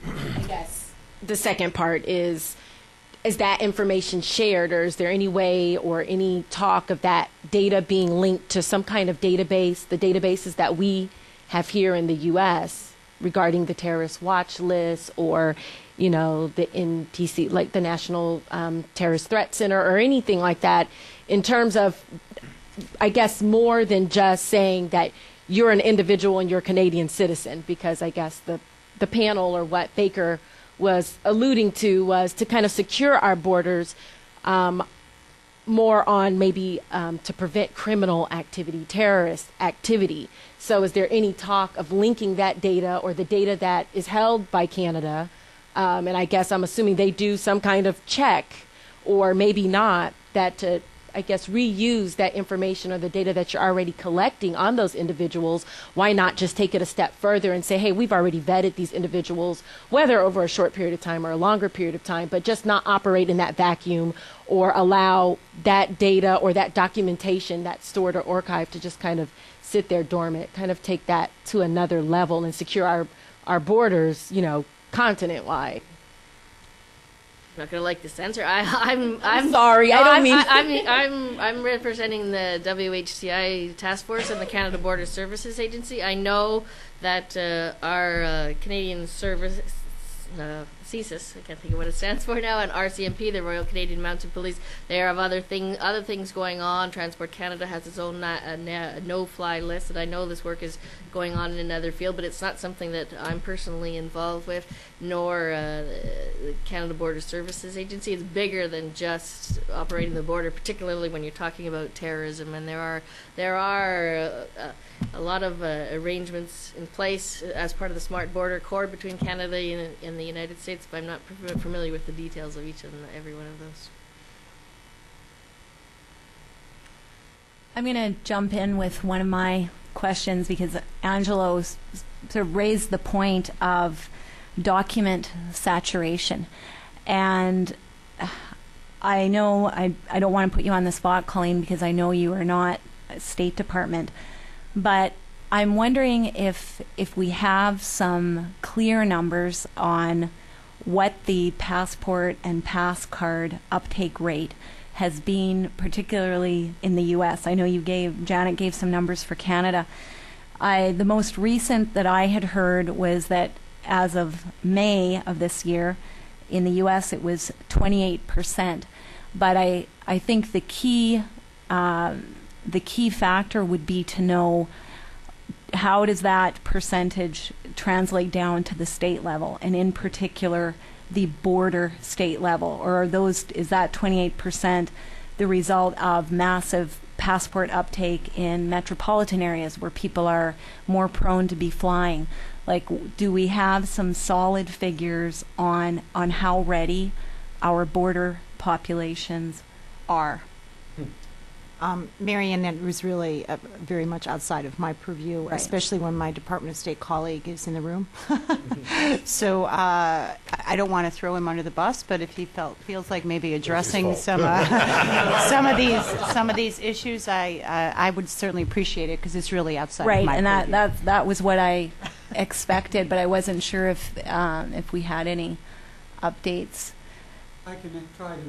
I guess the second part is, is that information shared, or is there any way or any talk of that data being linked to some kind of database, the databases that we have here in the U.S. regarding the terrorist watch list, or, you know, the NTC, like the National Terrorist Threat Center, or anything like that, in terms of, I guess, more than just saying that you're an individual and you're a Canadian citizen, because I guess the panel, or what Baker was alluding to, was to kind of secure our borders more on maybe to prevent criminal activity, terrorist activity. So is there any talk of linking that data, or the data that is held by Canada, and I guess I'm assuming they do some kind of check, or maybe not, that to, I guess, reuse that information or the data that you're already collecting on those individuals? Why not just take it a step further and say, hey, we've already vetted these individuals, whether over a short period of time or a longer period of time, but just not operate in that vacuum, or allow that data or that documentation that's stored or archived to just kind of sit there dormant, kind of take that to another level and secure our borders, you know, continent-wide. I'm not gonna like this answer. I'm sorry. No, I don't mean. I'm representing the WHTI task force and the Canada Border Services Agency. I know that our Canadian Service, CSIS, I can't think of what it stands for now, and RCMP, the Royal Canadian Mounted Police, they have other things going on. Transport Canada has its own no-fly list, and I know this work is going on in another field, but it's not something that I'm personally involved with, nor the Canada Border Services Agency. It's bigger than just operating the border, particularly when you're talking about terrorism, and there are a lot of arrangements in place as part of the Smart Border Accord between Canada and the United States, but I'm not familiar with the details of each and every one of those. I'm going to jump in with one of my questions, because Angelo sort of raised the point of document saturation. And I know I don't want to put you on the spot, Colleen, because I know you are not State Department, but I'm wondering if we have some clear numbers on what the passport and pass card uptake rate has been, particularly in the U.S. I know Janet gave some numbers for Canada. The most recent that I had heard was that as of May of this year, in the U.S. it was 28%. But I think the key factor would be to know, how does that percentage translate down to the state level, and in particular the border state level? Or is that 28% the result of massive passport uptake in metropolitan areas where people are more prone to be flying? Like, do we have some solid figures on how ready our border populations are? Marianne, that was really very much outside of my purview, right, especially when my Department of State colleague is in the room. So I don't want to throw him under the bus, but if he feels like maybe addressing some of these issues, I would certainly appreciate it, because it's really outside of my purview. And that was what I expected, but I wasn't sure if we had any updates. I can try to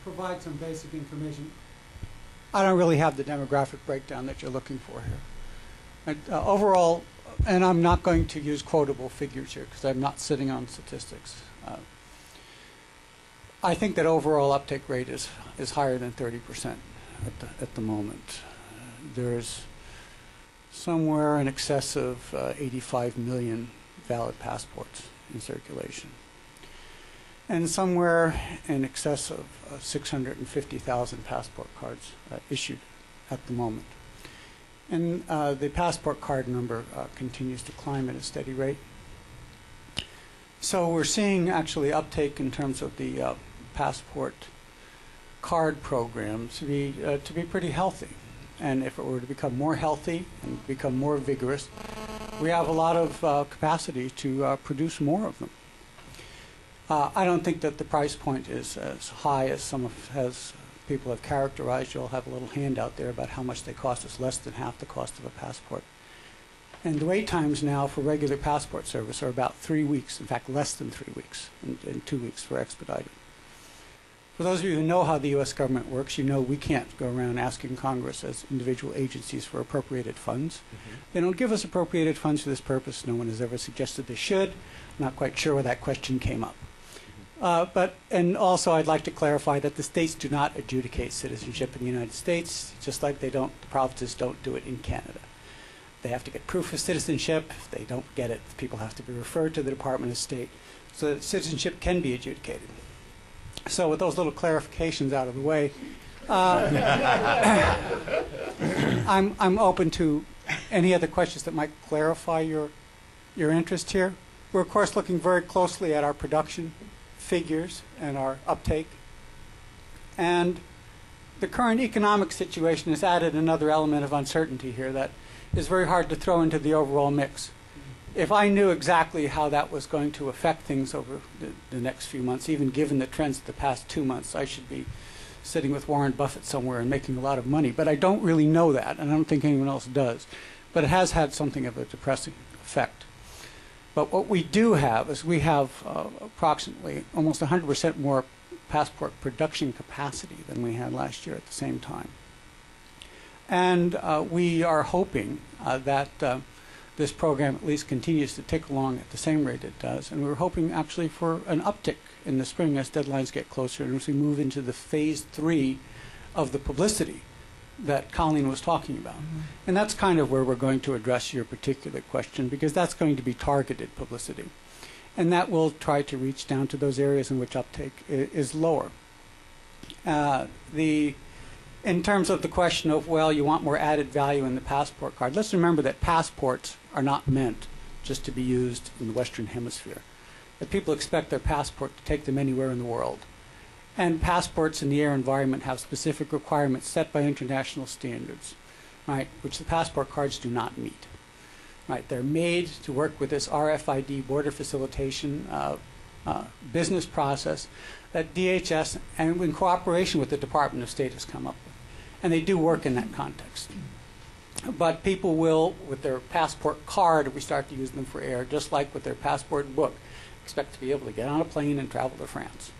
provide some basic information. I don't really have the demographic breakdown that you're looking for here. Overall, and I'm not going to use quotable figures here because I'm not sitting on statistics. I think that overall uptake rate is higher than 30% at the moment. There's somewhere in excess of 85 million valid passports in circulation, and somewhere in excess of 650,000 passport cards issued at the moment. And the passport card number continues to climb at a steady rate. So we're seeing actually uptake in terms of the passport card program to be pretty healthy. And if it were to become more healthy and become more vigorous, we have a lot of capacity to produce more of them. I don't think that the price point is as high as people have characterized. You'll have a little handout there about how much they cost. It's less than half the cost of a passport. And the wait times now for regular passport service are about 3 weeks. In fact, less than 3 weeks, and 2 weeks for expedited. For those of you who know how the U.S. government works, you know we can't go around asking Congress as individual agencies for appropriated funds. They don't give us appropriated funds for this purpose. No one has ever suggested they should. I'm not quite sure where that question came up. And also I'd like to clarify that the states do not adjudicate citizenship in the United States, just like the provinces don't do it in Canada. They have to get proof of citizenship. If they don't get it, people have to be referred to the Department of State so that citizenship can be adjudicated. So with those little clarifications out of the way, I'm open to any other questions that might clarify your interest here. We're, of course, looking very closely at our production figures and our uptake. And the current economic situation has added another element of uncertainty here that is very hard to throw into the overall mix. If I knew exactly how that was going to affect things over the next few months, even given the trends of the past 2 months, I should be sitting with Warren Buffett somewhere and making a lot of money. But I don't really know that, and I don't think anyone else does. But it has had something of a depressing effect. But what we do have is we have approximately almost 100% more passport production capacity than we had last year at the same time. And we are hoping that this program at least continues to tick along at the same rate it does. And we're hoping actually for an uptick in the spring as deadlines get closer and as we move into the phase 3 of the publicity that Colleen was talking about. And that's kind of where we're going to address your particular question, because that's going to be targeted publicity. And that will try to reach down to those areas in which uptake is lower. In terms of the question of, well, you want more added value in the passport card, let's remember that passports are not meant just to be used in the Western Hemisphere. That people expect their passport to take them anywhere in the world. And passports in the air environment have specific requirements set by international standards, right, which the passport cards do not meet. Right, they're made to work with this RFID border facilitation business process that DHS, and in cooperation with the Department of State, has come up with. And they do work in that context. But people will, with their passport card, if we start to use them for air, just like with their passport book, expect to be able to get on a plane and travel to France.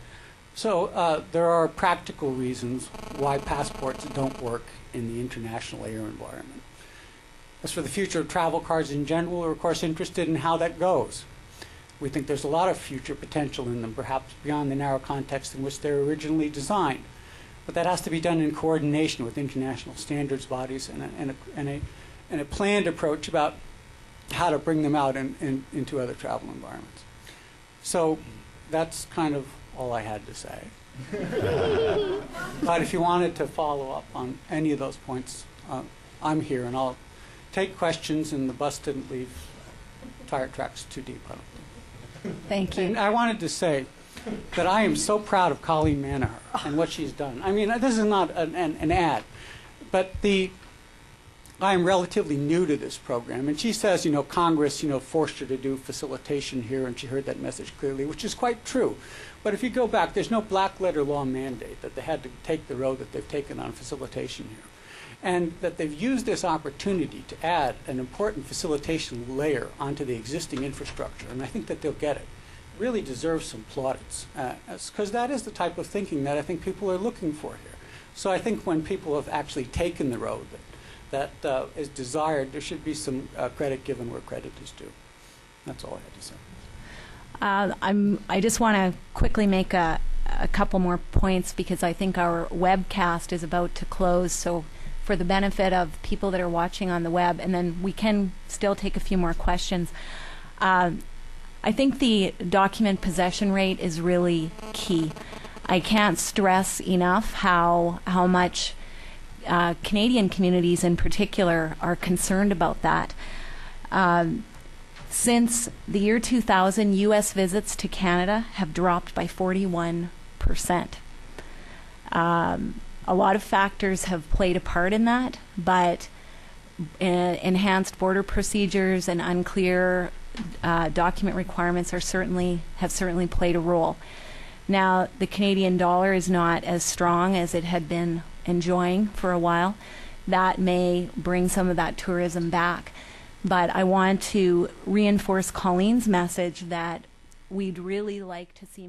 So there are practical reasons why passports don't work in the international air environment. As for the future of travel cards in general, we're of course interested in how that goes. We think there's a lot of future potential in them, perhaps beyond the narrow context in which they're originally designed. But that has to be done in coordination with international standards bodies and a planned approach about how to bring them out into other travel environments. So that's kind of all I had to say. But if you wanted to follow up on any of those points, I'm here, and I'll take questions, and the bus didn't leave tire tracks too deep, I don't think. Thank you. And I wanted to say that I am so proud of Colleen Manaher and what she's done. I mean, this is not an ad, but I am relatively new to this program, and she says, Congress, forced her to do facilitation here, and she heard that message clearly, which is quite true. But if you go back, there's no black letter law mandate that they had to take the road that they've taken on facilitation here. And that they've used this opportunity to add an important facilitation layer onto the existing infrastructure, and I think that they'll get it. Really deserves some plaudits, because that is the type of thinking that I think people are looking for here. So I think when people have actually taken the road that is desired, there should be some credit given where credit is due. That's all I had to say. I just want to quickly make a couple more points, because I think our webcast is about to close. So for the benefit of people that are watching on the web, and then we can still take a few more questions. I think the document possession rate is really key. I can't stress enough how much Canadian communities in particular are concerned about that. Since the year 2000, U.S. visits to Canada have dropped by 41%. A lot of factors have played a part in that, but enhanced border procedures and unclear document requirements have certainly played a role. Now, the Canadian dollar is not as strong as it had been enjoying for a while. That may bring some of that tourism back. But I want to reinforce Colleen's message that we'd really like to see